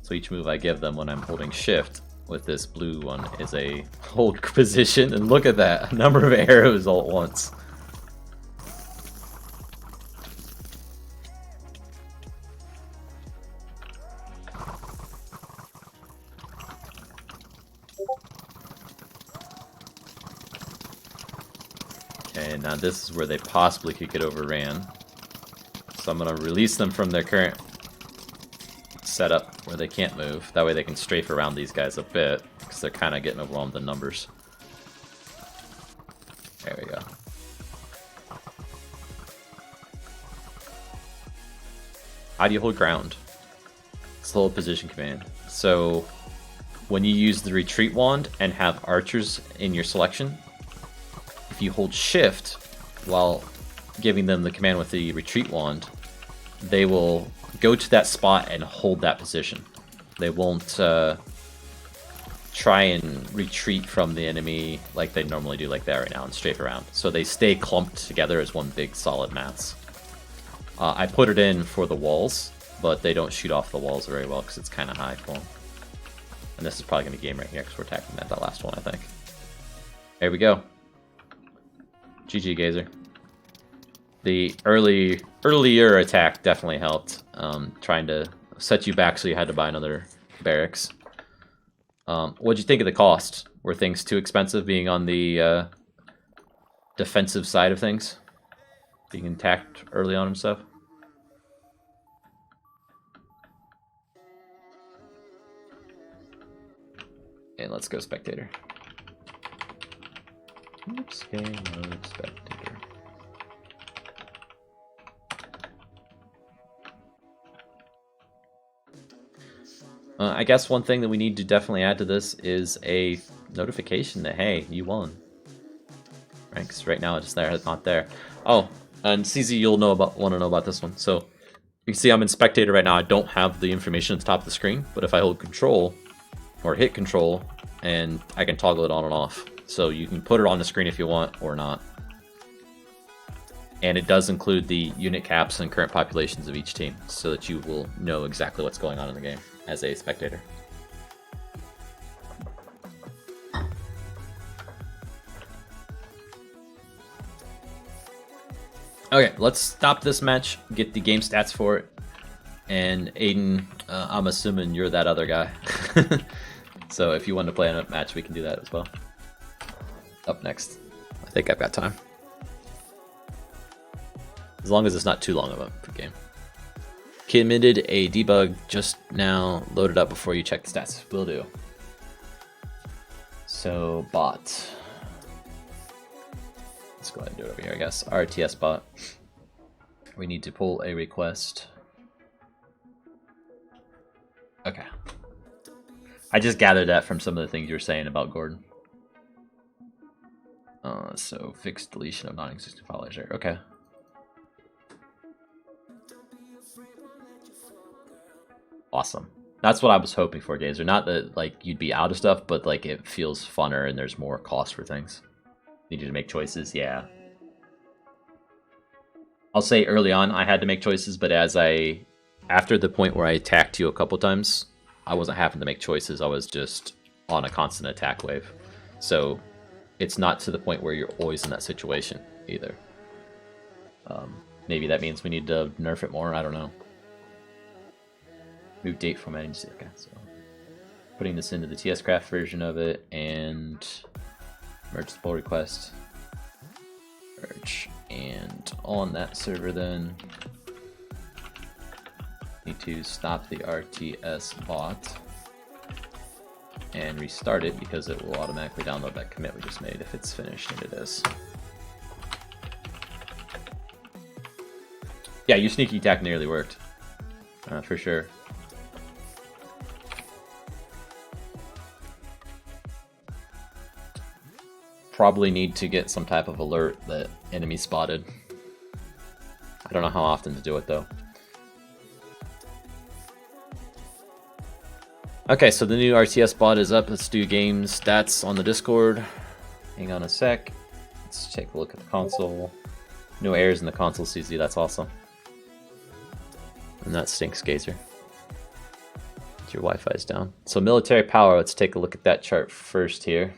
So each move I give them when I'm holding Shift with this blue one is a hold position, and look at that, a number of arrows all at once. Okay, now this is where they possibly could get overran. So I'm going to release them from their current setup where they can't move. That way they can strafe around these guys a bit, because they're kind of getting overwhelmed in numbers. There we go. How do you hold ground? It's the hold position command. So when you use the retreat wand and have archers in your selection, if you hold shift while giving them the command with the retreat wand, they will go to that spot and hold that position. They won't try and retreat from the enemy like they normally do like that right now and strafe around. So they stay clumped together as one big solid mass. I put it in for the walls, but they don't shoot off the walls very well because it's kind of high for them. And this is probably going to be game right here because we're attacking that last one, I think. There we go. GG, Gazer. The earlier attack definitely helped, trying to set you back so you had to buy another barracks. What'd you think of the cost? Were things too expensive being on the defensive side of things? Being attacked early on and stuff? And let's go spectator. Oops, game mode spectator. I guess one thing that we need to definitely add to this is a notification that, hey, you won. Right, because right now it's there, it's not there. Oh, and CZ, you'll want to know about this one. So you can see I'm in spectator right now. I don't have the information at the top of the screen, but if I hold control or hit control, and I can toggle it on and off. So you can put it on the screen if you want or not. And it does include the unit caps and current populations of each team so that you will know exactly what's going on in the game as a spectator. Okay, let's stop this match, get the game stats for it. And Aiden, I'm assuming you're that other guy. So if you want to play in a match, we can do that as well. Up next. I think I've got time. As long as it's not too long of a game. Committed a debug just now. Load it up before you check the stats. Will do. So, bot. Let's go ahead and do it over here, I guess. RTS bot. We need to pull a request. Okay. I just gathered that from some of the things you were saying about Gordon. So fixed deletion of non-existent file layer. Okay. Awesome. That's what I was hoping for, Gazer. Not that like you'd be out of stuff, but like it feels funner and there's more cost for things. Need you to make choices, yeah. I'll say early on I had to make choices, but after the point where I attacked you a couple times, I wasn't having to make choices. I was just on a constant attack wave. So it's not to the point where you're always in that situation either. Maybe that means we need to nerf it more. I don't know. Move date formatting. Okay, so putting this into the RTSCraft version of it and merge the pull request. Merge. And on that server then, need to stop the RTS bot and restart it because it will automatically download that commit we just made if it's finished, and it is. Yeah, your sneaky attack nearly worked. For sure. Probably need to get some type of alert that enemy spotted. I don't know how often to do it though. Okay, so the new RTS bot is up. Let's do game stats on the Discord. Hang on a sec. Let's take a look at the console. No errors in the console, CZ. That's awesome. And that stinks, Gazer. Your Wi-Fi's down. So military power. Let's take a look at that chart first here.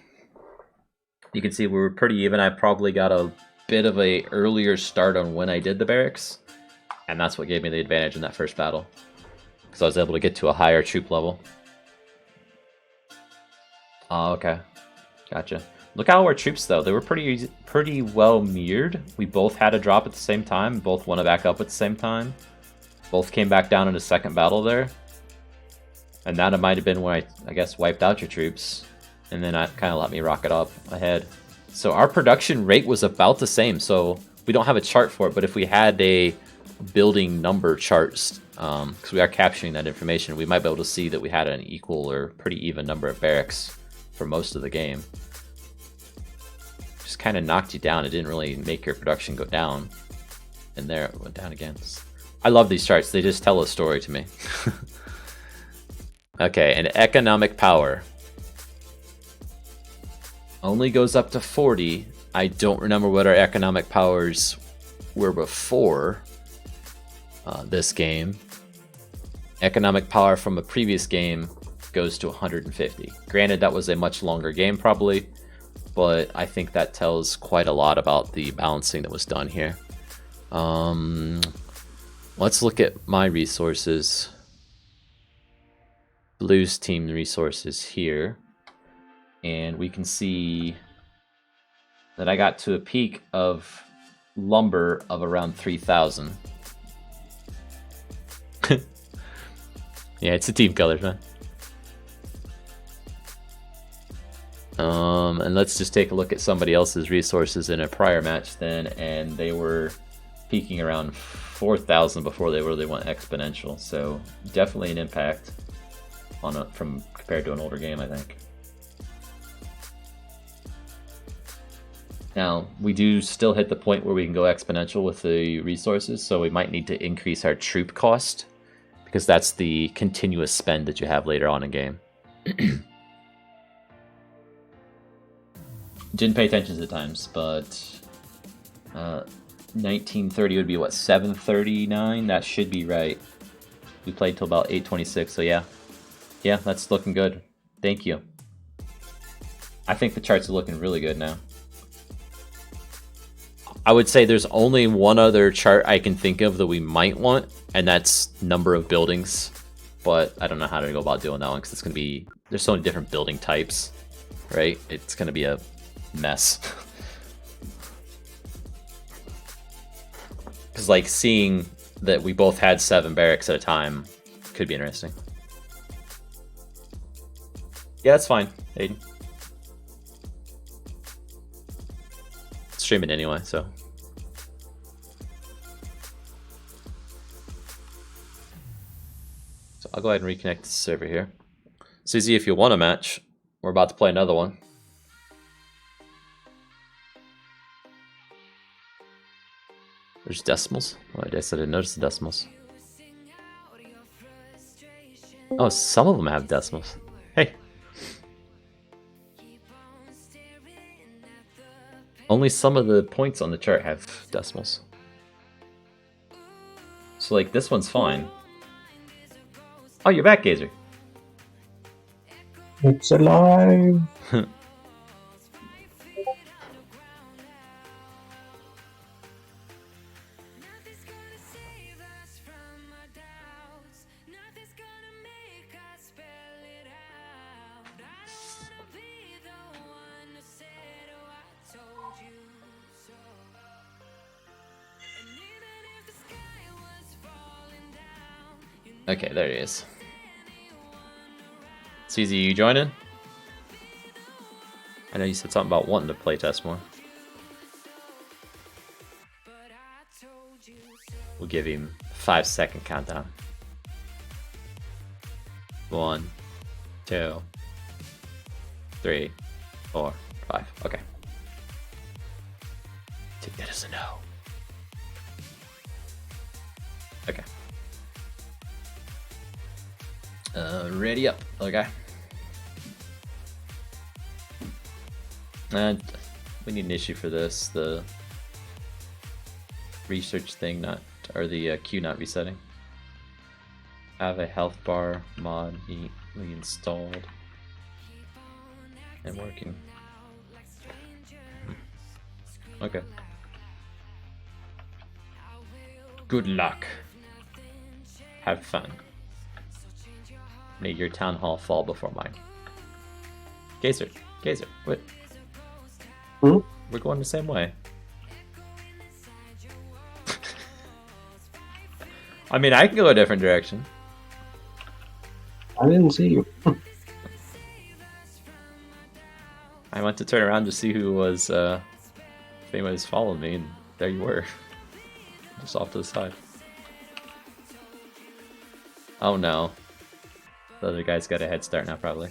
You can see we were pretty even. I probably got a bit of a earlier start on when I did the barracks, and that's what gave me the advantage in that first battle, because I was able to get to a higher troop level. Oh, okay. Gotcha. Look how our troops, though. They were pretty well mirrored. We both had a drop at the same time. Both went back up at the same time. Both came back down in a second battle there. And that might have been when I guess, wiped out your troops. And then that kind of let me rocket up ahead. So our production rate was about the same. So we don't have a chart for it, but if we had a building number charts, because we are capturing that information, we might be able to see that we had an equal or pretty even number of barracks for most of the game. Just kind of knocked you down. It didn't really make your production go down. And there it went down again. I love these charts. They just tell a story to me. Okay, and economic power only goes up to 40. I don't remember what our economic powers were before this game. Economic power from a previous game goes to 150. Granted, that was a much longer game probably, but I think that tells quite a lot about the balancing that was done here. Let's look at my resources. Blues team resources here. And we can see that I got to a peak of lumber of around 3,000. Yeah, it's the team colors, man. And let's just take a look at somebody else's resources in a prior match then, and they were peaking around 4,000 before they really went exponential. So definitely an impact on from compared to an older game, I think. Now, we do still hit the point where we can go exponential with the resources, so we might need to increase our troop cost, because that's the continuous spend that you have later on in game. Didn't pay attention to the times, but 1930 would be what, 7:39? That should be right. We played till about 8:26, so yeah. Yeah, that's looking good. Thank you. I think the charts are looking really good now. I would say there's only one other chart I can think of that we might want, and that's number of buildings. But I don't know how to go about doing that one, because it's going to be... There's so many different building types, right? It's going to be a mess. Because, like, seeing that we both had 7 barracks at a time could be interesting. Yeah, that's fine, Aiden. Stream it anyway, so. So I'll go ahead and reconnect the server here. Susie, if you want a match, we're about to play another one. There's decimals? Oh, I guess I didn't notice the decimals. Oh, some of them have decimals. Hey. Only some of the points on the chart have decimals. So, like, this one's fine. Oh, you're back, Gazer. It's alive. Okay, there he is. Susie, you joining? I know you said something about wanting to play test more. We'll give him a 5-second countdown. 1, 2, 3, 4, 5. Okay. Take that as a no. Okay. Ready up, okay. And we need an issue for this. The research thing not, or the queue not resetting. Have a health bar mod neatly installed and working. Okay. Good luck. Have fun. May your town hall fall before mine. Gazer, what? Hmm? We're going the same way. I mean, I can go a different direction. I didn't see you. I went to turn around to see who was, if anyone was following me, and there you were. Just off to the side. Oh no. The other guy's got a head start now, probably.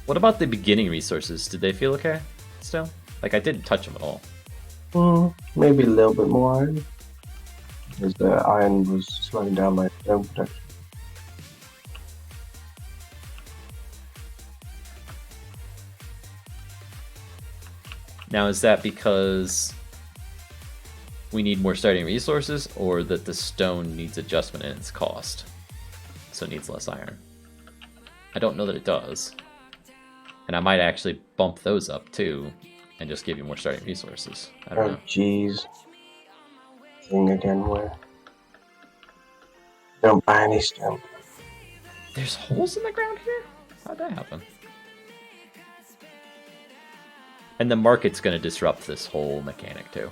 What about the beginning resources? Did they feel okay still? Like, I didn't touch them at all. Maybe a little bit more iron. Because the iron was slowing down my stone production. Now, is that because we need more starting resources, or that the stone needs adjustment in its cost, so it needs less iron? I don't know that it does. And I might actually bump those up too, and just give you more starting resources. I don't know. Oh jeez. Thing again where don't buy any stone. There's holes in the ground here? How'd that happen? And the market's gonna disrupt this whole mechanic too.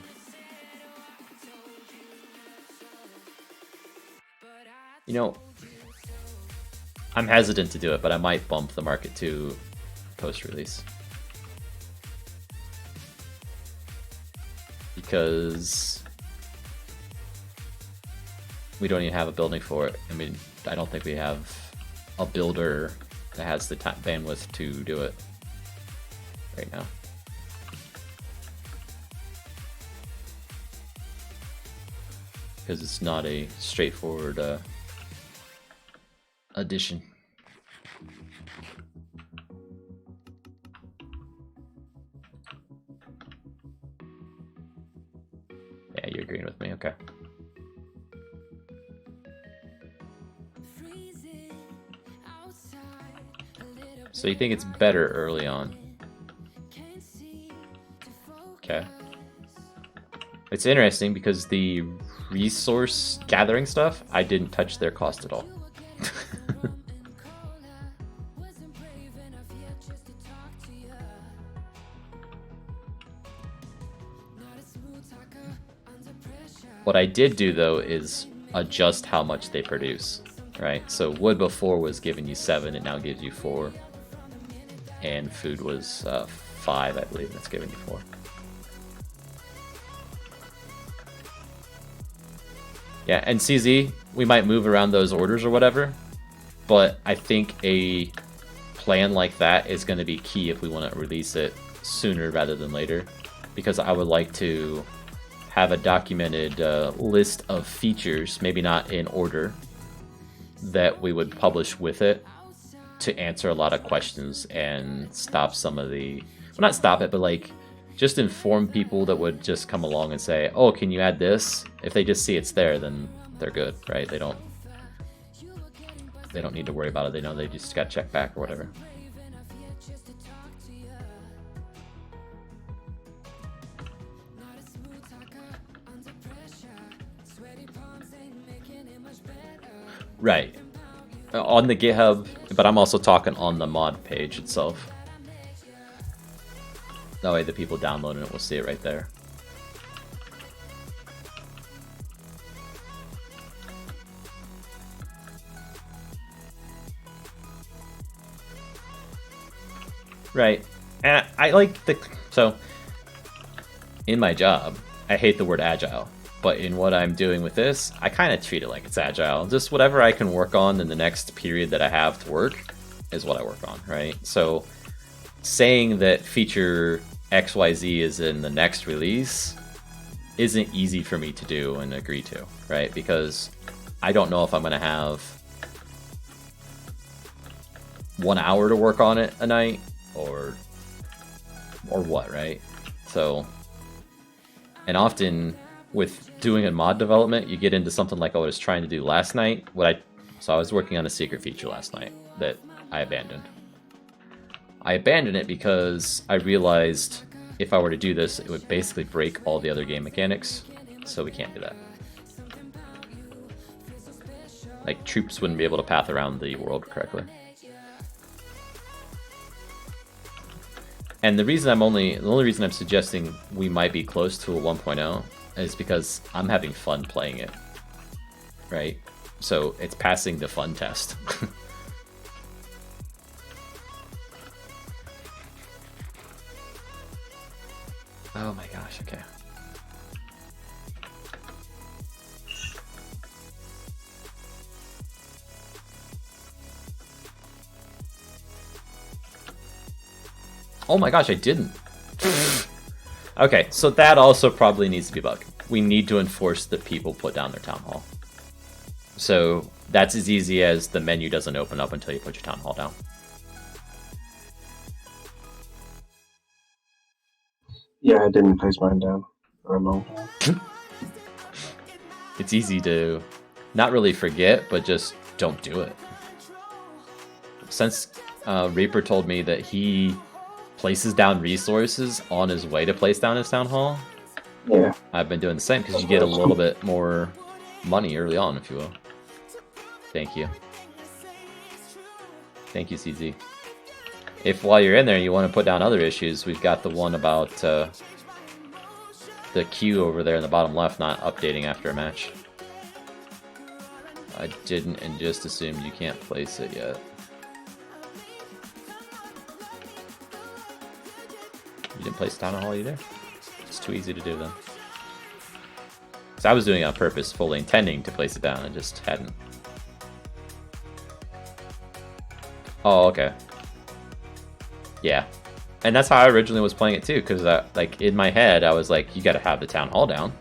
You know, I'm hesitant to do it, but I might bump the market to post-release. Because we don't even have a building for it. I mean, I don't think we have a builder that has the bandwidth to do it right now. Because it's not a straightforward addition. Yeah, you're agreeing with me, okay. So you think it's better early on? Okay. It's interesting because the resource gathering stuff, I didn't touch their cost at all. What I did do though is adjust how much they produce, right? So wood before was giving you 7, it now gives you 4. And food was 5, I believe, and it's giving you 4. Yeah, and CZ, we might move around those orders or whatever, but I think a plan like that is going to be key if we want to release it sooner rather than later, because I would like to have a documented list of features, maybe not in order, that we would publish with it to answer a lot of questions and stop some of the... Well, not stop it, but like just inform people that would just come along and say, oh, can you add this? If they just see it's there, then they're good, right? They don't need to worry about it. They know they just got checked back or whatever. Right. On the GitHub, but I'm also talking on the mod page itself. That way the people downloading it will see it right there. Right. And I like the... So, in my job, I hate the word agile. But in what I'm doing with this, I kind of treat it like it's agile. Just whatever I can work on in the next period that I have to work is what I work on, right? So saying that feature XYZ is in the next release isn't easy for me to do and agree to, right? Because I don't know if I'm going to have 1 hour to work on it a night or what, right? So, and often with doing a mod development, you get into something like I was trying to do last night. So I was working on a secret feature last night that I abandoned. I abandoned it because I realized if I were to do this, it would basically break all the other game mechanics. So we can't do that. Like, troops wouldn't be able to path around the world correctly. And the only reason I'm suggesting we might be close to a 1.0 is because I'm having fun playing it, right? So it's passing the fun test. Oh my gosh, okay. Oh my gosh, I didn't. Okay, so that also probably needs to be bugged. We need to enforce that people put down their town hall. So that's as easy as the menu doesn't open up until you put your town hall down. Yeah, I didn't place mine down for a long time. It's easy to not really forget, but just don't do it. Since Reaper told me that he places down resources on his way to place down his town hall, Yeah. I've been doing the same because you get a little bit more money early on, if you will. Thank you. Thank you, CZ. If while you're in there you want to put down other issues, we've got the one about the queue over there in the bottom left not updating after a match. I didn't and just assumed you can't place it yet. You didn't place Town Hall either? It's too easy to do then. So I was doing it on purpose, fully intending to place it down, and just hadn't. Oh, okay. Yeah. And that's how I originally was playing it too, because like in my head I was like, you gotta have the town hall down.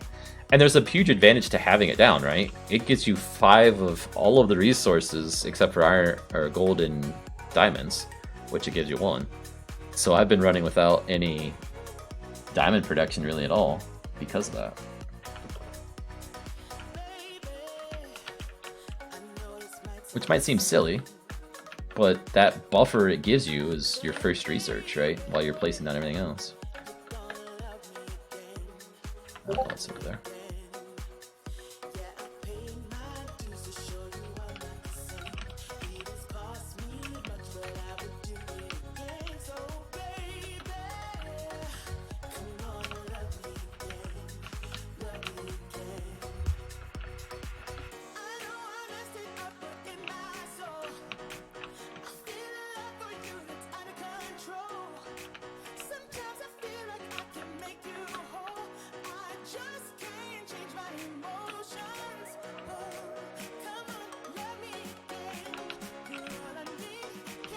And there's a huge advantage to having it down, right? It gives you 5 of all of the resources except for iron or gold and diamonds, which it gives you 1. So I've been running without any diamond production really at all because of that. Which might seem silly, but that buffer it gives you is your first research, right? While you're placing down everything else. Oh, that's over there.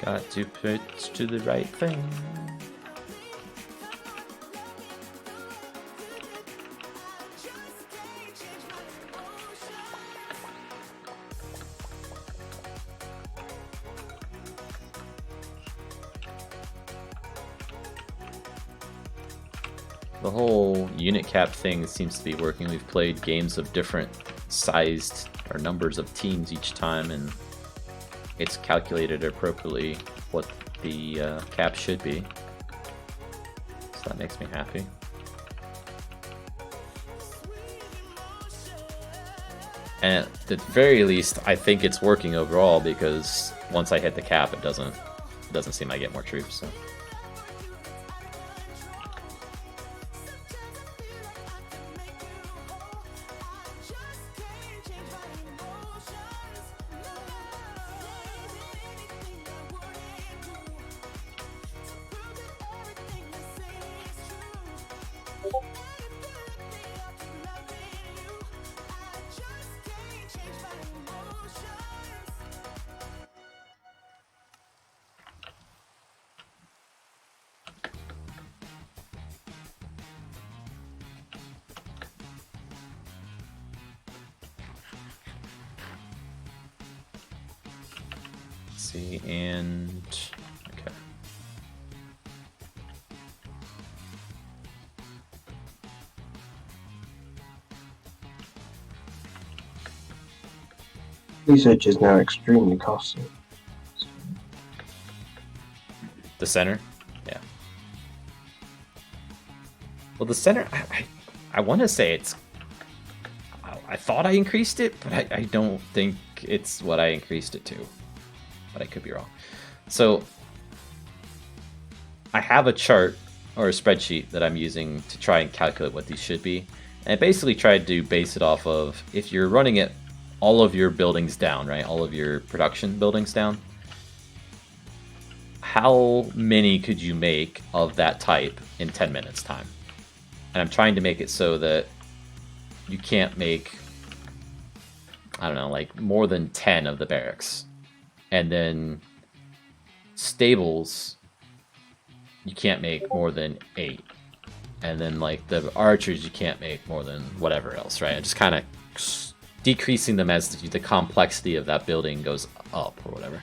Got to pitch to the right thing. The whole unit cap thing seems to be working. We've played games of different sized or numbers of teams each time, and it's calculated appropriately what the cap should be. So that makes me happy. And at the very least, I think it's working overall, because once I hit the cap, it doesn't seem I get more troops. So. See, and okay. Research is now extremely costly. The center? Yeah. Well, the center, I want to say it's... I thought I increased it, but I don't think it's what I increased it to. But I could be wrong. So, I have a chart or a spreadsheet that I'm using to try and calculate what these should be. And I basically tried to base it off of, if you're running it all of your buildings down, right? All of your production buildings down. How many could you make of that type in 10 minutes time? And I'm trying to make it so that you can't make, I don't know, like more than 10 of the barracks. And then stables, you can't make more than 8. And then like the archers, you can't make more than whatever else, right? And just kind of decreasing them as the complexity of that building goes up or whatever.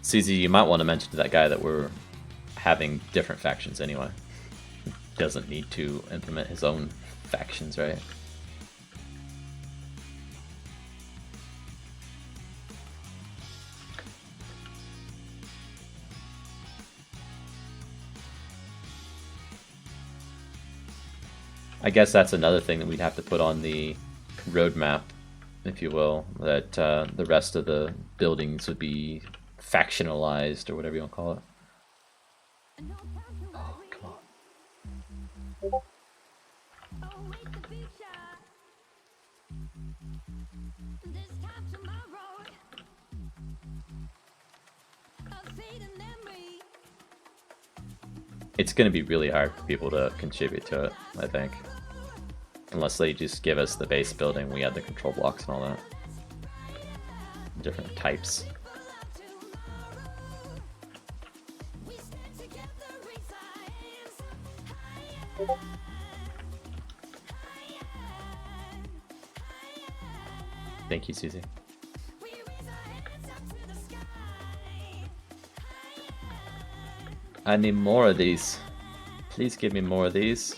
CZ, you might want to mention to that guy that we're having different factions anyway. Doesn't need to implement his own factions, right? I guess that's another thing that we'd have to put on the roadmap, if you will, that the rest of the buildings would be factionalized or whatever you want to call it. Oh, come on. It's going to be really hard for people to contribute to it, I think. Unless they just give us the base building, we add the control blocks and all that. Different types. Thank you, Susie. I need more of these. Please give me more of these.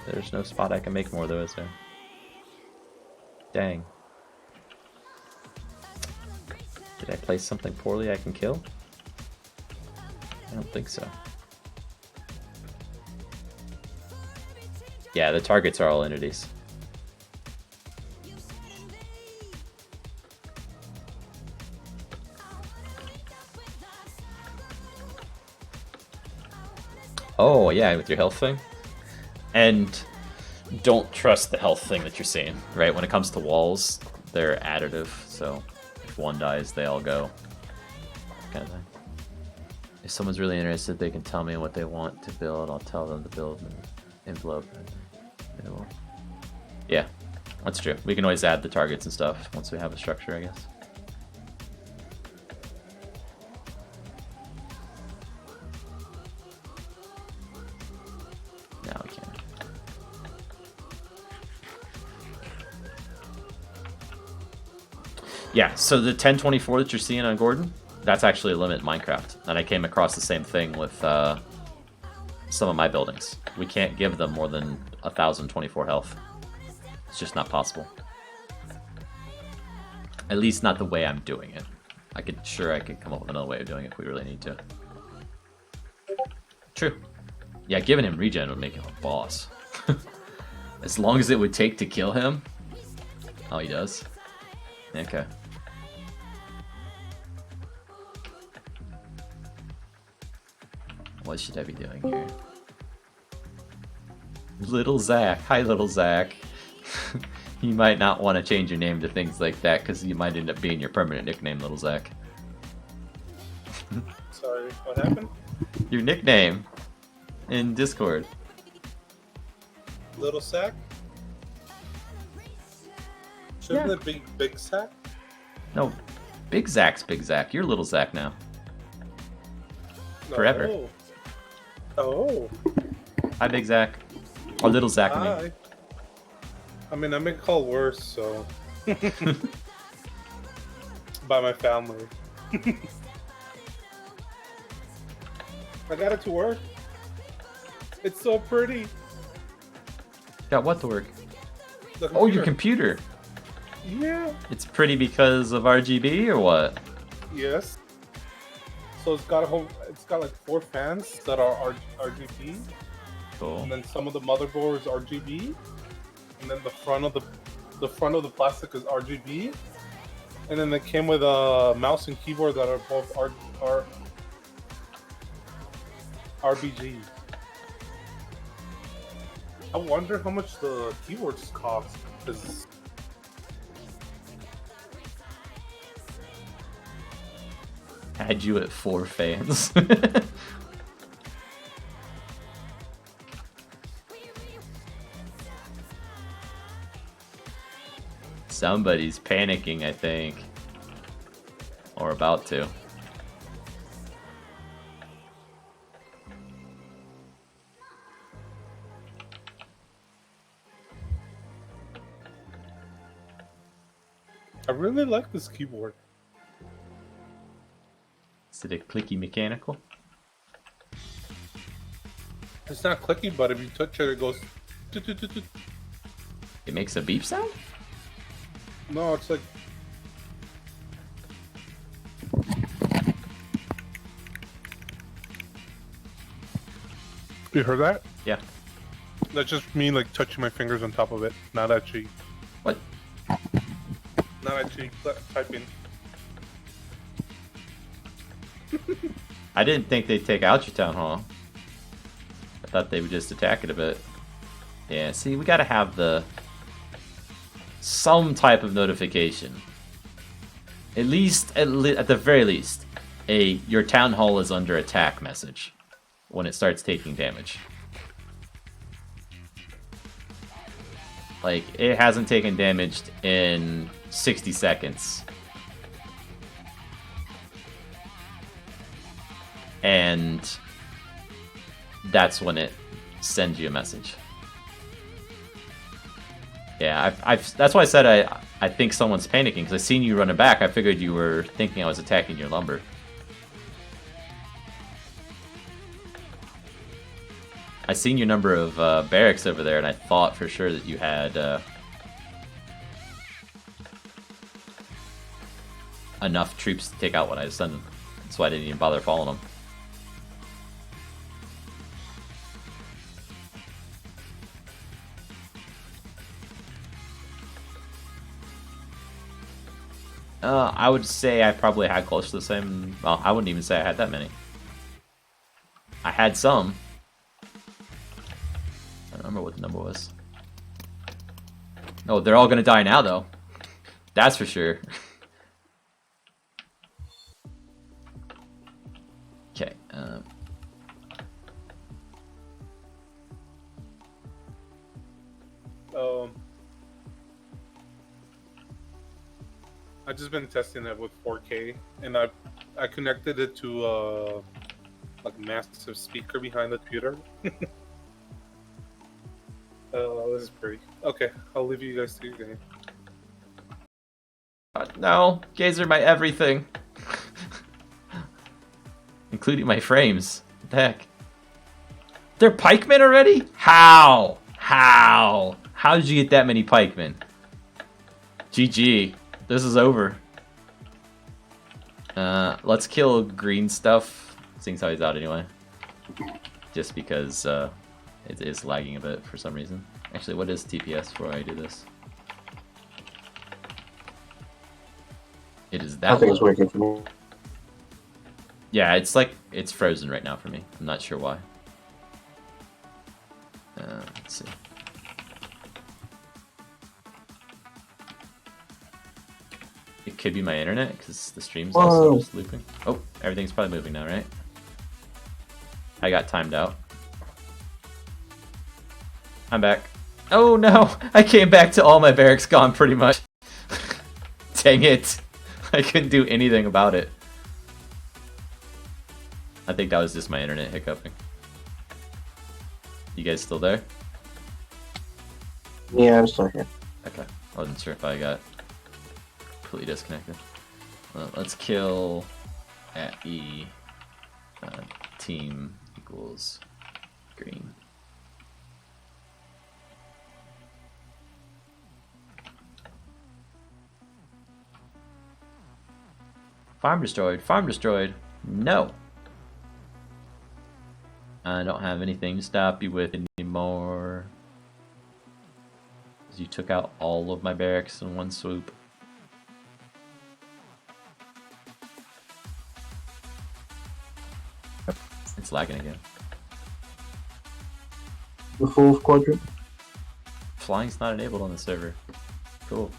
There's no spot I can make more though, is there? Dang. Did I place something poorly I can kill? I don't think so. Yeah, the targets are all entities. Oh, yeah, with your health thing. And don't trust the health thing that you're seeing, right? When it comes to walls, they're additive, so if one dies, they all go. Kind of thing. If someone's really interested, they can tell me what they want to build. I'll tell them to build an envelope. Yeah, that's true. We can always add the targets and stuff once we have a structure, I guess. Now we can. Yeah, so the 1024 that you're seeing on Gordon, that's actually a limit in Minecraft. And I came across the same thing with some of my buildings. We can't give them more than 1024 health. It's just not possible. At least not the way I'm doing it. I could come up with another way of doing it if we really need to. True. Yeah, giving him regen would make him a boss. As long as it would take to kill him. Oh, he does? Okay. What should I be doing here? Little Zach. Hi, Little Zach. You might not want to change your name to things like that because you might end up being your permanent nickname, Little Zach. Sorry, what happened? Your nickname in Discord. Little Sack? Shouldn't it be Big Sack? No, Big Zach's Big Zach. You're Little Zach now. Forever. Oh. Hi, Big Zach. Or Little Zach, I mean. Hi. I mean, I'm being called worse, so. By my family. I got it to work. It's so pretty. Got what to work? The Oh, your computer. Yeah. It's pretty because of RGB or what? Yes. So it's got like 4 fans that are RGB. Cool. And then some of the motherboard is RGB. And then the front of the plastic is RGB. And then they came with a mouse and keyboard that are both RBG. I wonder how much the keyboards cost. Cause Had you at 4 fans. Somebody's panicking, I think. Or about to. I really like this keyboard. Is it a clicky mechanical? It's not clicky, but if you touch it, it goes. It makes a beep sound? No, it's like. You heard that? Yeah. That's just me like touching my fingers on top of it, not actually. What? Not actually typing. I didn't think they'd take out your town hall. I thought they would just attack it a bit. Yeah, see, we gotta have some type of notification. At the very least, your town hall is under attack message when it starts taking damage. Like, it hasn't taken damage in 60 seconds. And that's when it sends you a message. Yeah, that's why I said I think someone's panicking, because I seen you running back. I figured you were thinking I was attacking your lumber. I seen your number of barracks over there, and I thought for sure that you had enough troops to take out what I was sending. That's why I didn't even bother following them. I would say I probably had close to the same. Well, I wouldn't even say I had that many. I had some. I don't remember what the number was. Oh, they're all gonna die now, though. That's for sure. Okay. I've just been testing it with 4K, and I connected it to like a massive speaker behind the computer. This is pretty. Okay, I'll leave you guys to your game. No, gays are my everything. Including my frames. What the heck? They're pikemen already? How? How? How did you get that many pikemen? GG. This is over. Let's kill green stuff. Seeing how he's out anyway. Just because it is lagging a bit for some reason. Actually, what is TPS before I do this? It is that. I think it's working for me. Yeah, it's like it's frozen right now for me. I'm not sure why. Let's see. It could be my internet because the stream's also just looping. Oh, everything's probably moving now, right? I got timed out. I'm back. Oh no! I came back to all my barracks gone pretty much. Dang it! I couldn't do anything about it. I think that was just my internet hiccuping. You guys still there? Yeah, I'm still here. Okay. I wasn't sure if I got completely disconnected. Well, let's kill at E. Team equals green. Farm destroyed. Farm destroyed. No. I don't have anything to stop you with anymore. You took out all of my barracks in one swoop. It's lagging again. The fourth quadrant. Flying's not enabled on the server. Cool.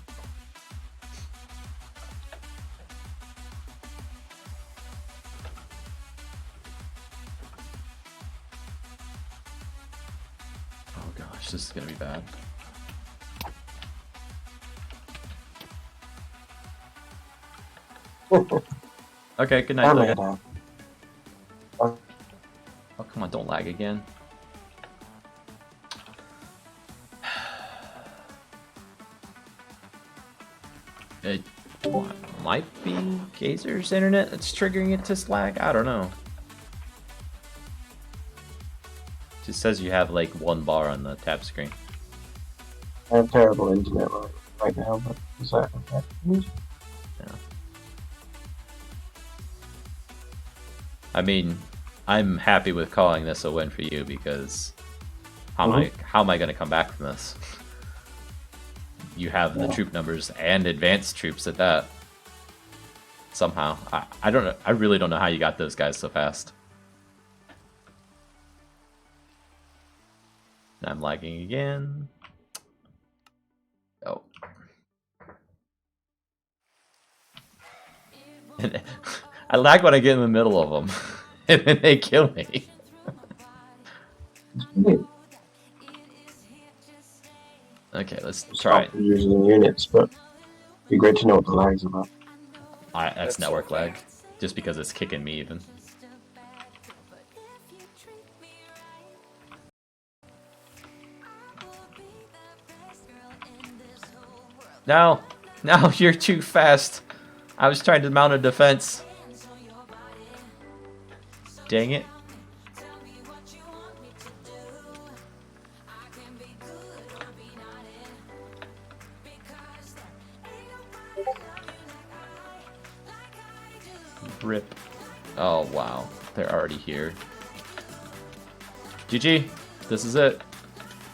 Oh gosh, this is gonna be bad. Okay, good night, Logan. Oh, come on, don't lag again. It might be Gazer's internet that's triggering it to lag. I don't know. It just says you have like one bar on the tab screen. I have terrible internet right now, but is that okay? Yeah. I mean, I'm happy with calling this a win for you because how am I going to come back from this? You have the troop numbers and advanced troops at that. Somehow, I don't know. I really don't know how you got those guys so fast. I'm lagging again. Oh. I lag when I get in the middle of them, and then they kill me. Okay, let's try it. Using units, but it'd be great to know what the lag's about. That's network lag, just because it's kicking me even. No, no, you're too fast. I was trying to mount a defense. Dang it. Rip. Oh, wow. They're already here. GG. This is it.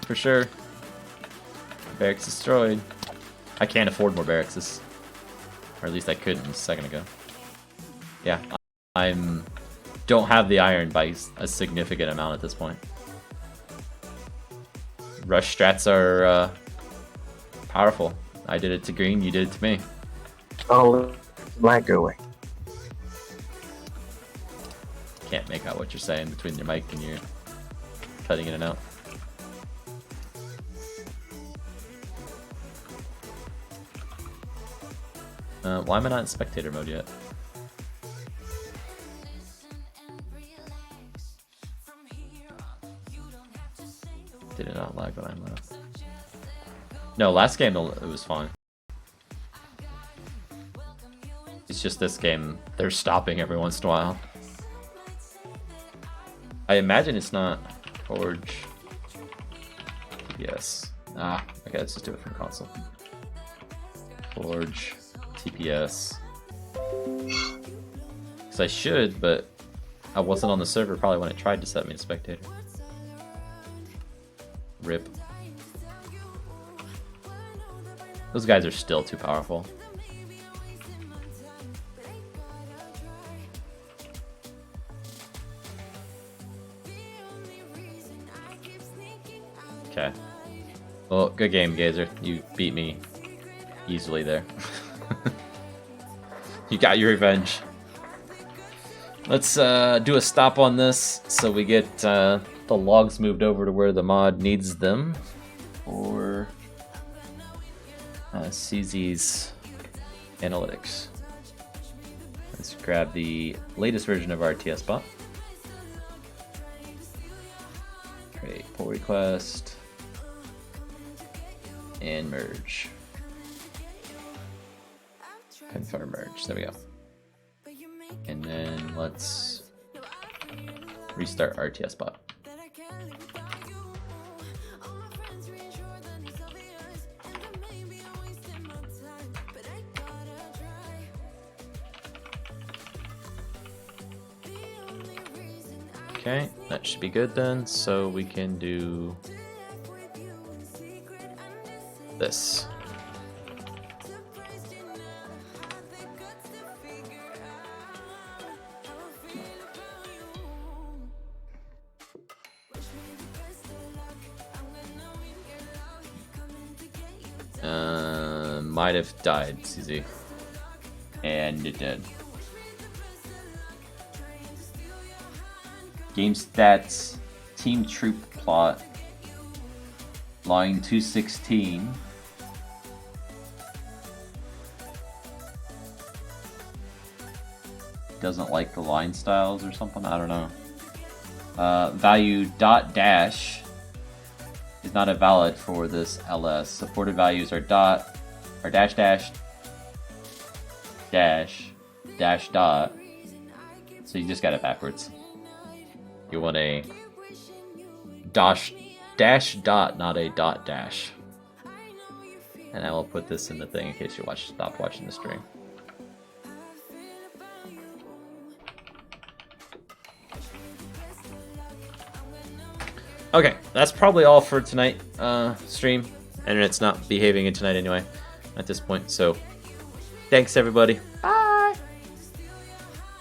For sure. Barracks destroyed. I can't afford more barracks. Or at least I couldn't a second ago. Yeah. Don't have the iron by a significant amount at this point. Rush strats are powerful. I did it to green, you did it to me. Oh, lag go away. can't make out what you're saying between your mic and your cutting in and out. Why am I not in spectator mode yet? Did it not lag when I left? No, last game it was fine. It's just this game, they're stopping every once in a while. I imagine it's not Forge. Yes. Ah, okay, let's just do it from console. Forge, TPS. Because I should, but I wasn't on the server probably when it tried to set me to spectator. RIP. Those guys are still too powerful. Okay. Well, good game, Gazer. You beat me easily there. You got your revenge. Let's do a stop on this so we get the logs moved over to where the mod needs them for CZ's analytics. Let's grab the latest version of RTS bot. Create pull request and merge. Confirm merge. There we go. And then let's restart RTS bot. Okay, that should be good then, so we can do this. Might have died, CZ. And it did. Game stats, team troop plot, line 216. Doesn't like the line styles or something, I don't know. Value dot dash is not a valid for this LS. Supported values are dot, or dash dash, dash, dash dot. So you just got it backwards. You want a dash dot, not a dot dash. And I will put this in the thing in case you stop watching the stream. Okay, that's probably all for tonight. Stream. Internet's not behaving in tonight anyway at this point. So thanks everybody.